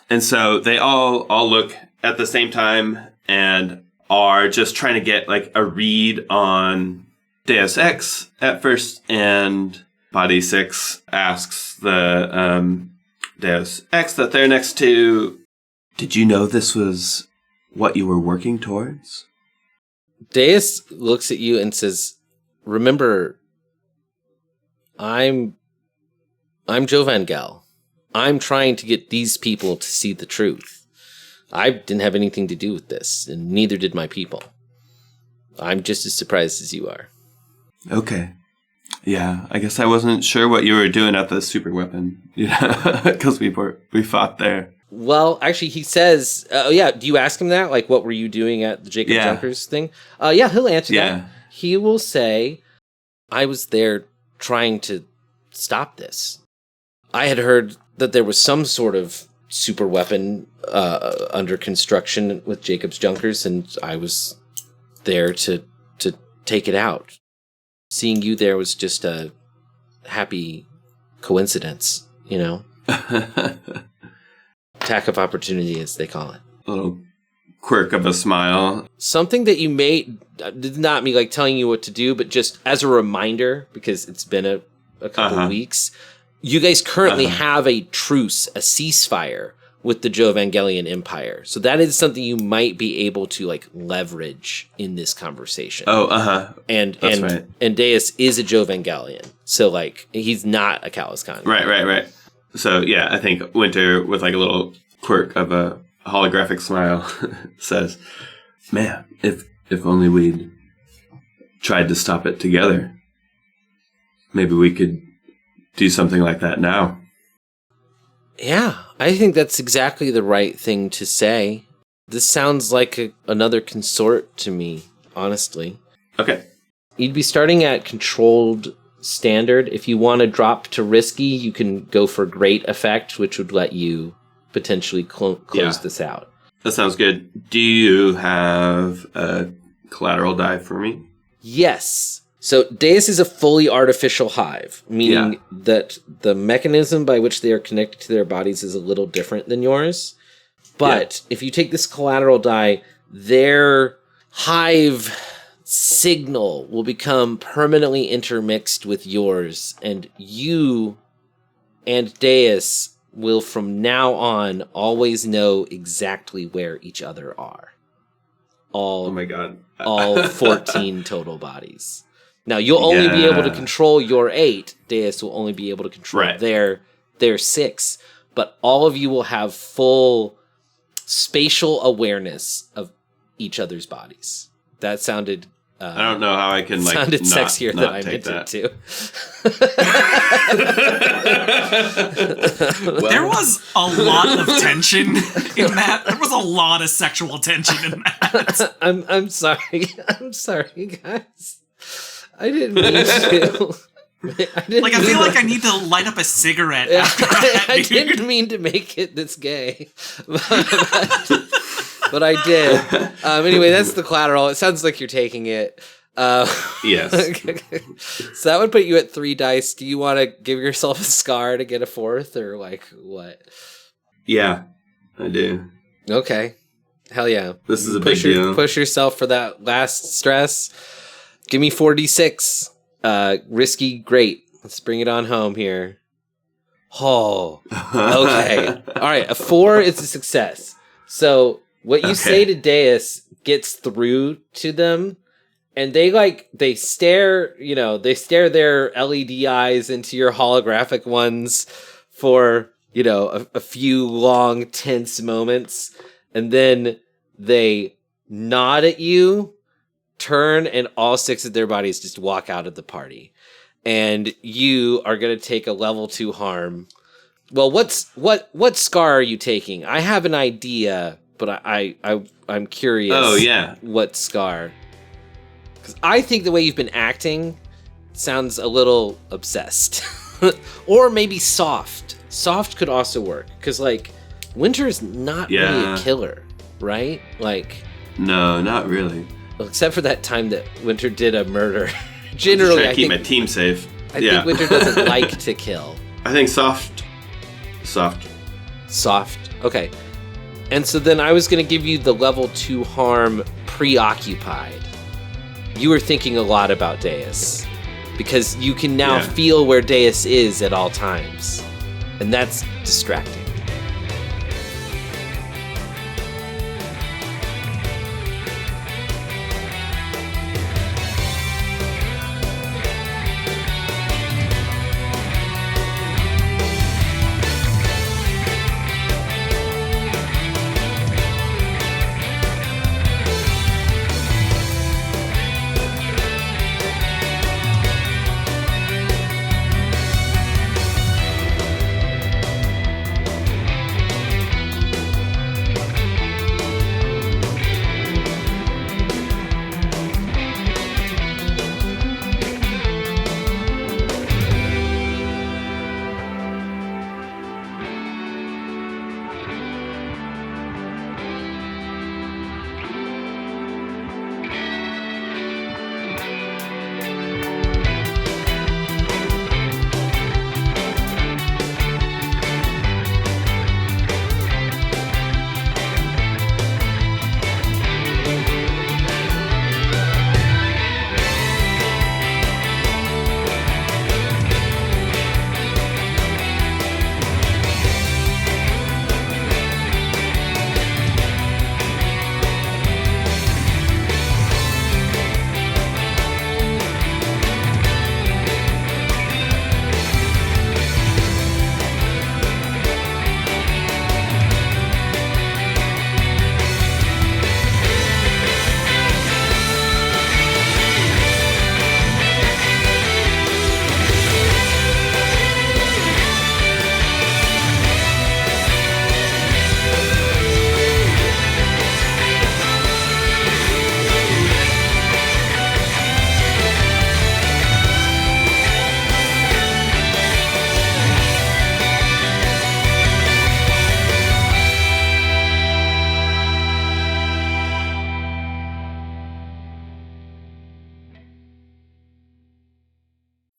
And so they all look at the same time and are just trying to get like a read on Deus Ex at first. And Body 6 asks the Deus Ex that they're next to, "Did you know this was what you were working towards?" Deus looks at you and says, "Remember, I'm Jovangel. I'm trying to get these people to see the truth. I didn't have anything to do with this, and neither did my people. I'm just as surprised as you are." Okay. Yeah, I guess I wasn't sure what you were doing at the super weapon, you know, because we fought there. Well, actually, he says, do you ask him that? Like, what were you doing at the Jacob Junkers thing? He'll answer that. He will say, "I was there trying to stop this. I had heard that there was some sort of super weapon under construction with Jacob's Junkers, and I was there to take it out. Seeing you there was just a happy coincidence, you know? Attack of opportunity, as they call it." A little quirk of a smile. Something that you did not me like telling you what to do, but just as a reminder, because it's been a couple of weeks, you guys currently have a truce, a ceasefire with the Jovangelian Empire. So that is something you might be able to like leverage in this conversation. And right. And Deus is a Jovangelian. So like he's not a CalazCon. Right. So yeah, I think Winter with like a little quirk of a holographic smile says, "Man, if only we'd tried to stop it together. Maybe we could do something like that now." Yeah, I think that's exactly the right thing to say. This sounds like another consort to me, honestly. Okay. You'd be starting at controlled standard. If you want to drop to risky, you can go for great effect, which would let you potentially close this out. That sounds good. Do you have a collateral die for me? Yes. So Deus is a fully artificial hive, meaning that the mechanism by which they are connected to their bodies is a little different than yours. But if you take this collateral die, their hive signal will become permanently intermixed with yours, and you and Deus will from now on always know exactly where each other are. Oh my god. All 14 total bodies. Now, you'll only be able to control your 8. Deus will only be able to control their 6. but all of you will have full spatial awareness of each other's bodies. That sounded... I don't know how I can sounded not, sexier not than I take meant that. it to. There was a lot of tension in that. There was a lot of sexual tension in that. I'm sorry. I'm sorry, guys. I didn't mean to. I feel like I need to light up a cigarette after that, I dude. didn't mean to make it this gay. But I did. Anyway, that's the collateral. It sounds like you're taking it. Yes. So that would put you at 3 dice. Do you want to give yourself a scar to get a 4th, or what? Yeah, I do. Okay. Hell yeah. This is a big deal. Push yourself for that last stress. Give me 4d6. Risky, great. Let's bring it on home here. Oh. Okay. All right. A 4 is a success. So what you say to Deus gets through to them, and they stare their LED eyes into your holographic ones for, a few long, tense moments, and then they nod at you, turn, and all 6 of their bodies just walk out of the party. And you are going to take a level 2 harm. Well, what scar are you taking? I have an idea, but I'm curious. Oh, yeah. What scar? Because I think the way you've been acting sounds a little obsessed. Or maybe soft. Soft could also work. Because, Winter is not really a killer, right? No, not really. Well, except for that time that Winter did a murder. Generally, I keep my team safe. I think Winter doesn't like to kill. I think soft. Okay. And so then I was going to give you the level 2 harm preoccupied. You were thinking a lot about Deus, because you can now feel where Deus is at all times. And that's distracting.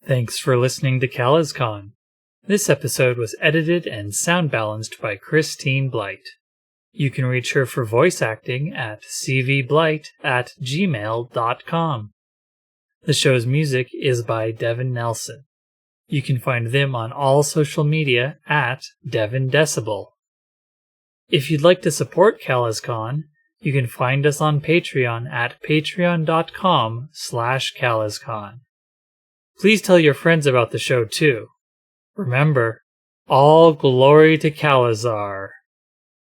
Thanks for listening to CalazCon. This episode was edited and sound balanced by Christine Blight. You can reach her for voice acting at CVBlight@gmail.com. The show's music is by Devin Nelson. You can find them on all social media at Devin Decibel. If you'd like to support CalazCon, you can find us on Patreon at patreon.com/CalazCon. Please tell your friends about the show too. Remember, All glory to Calazar.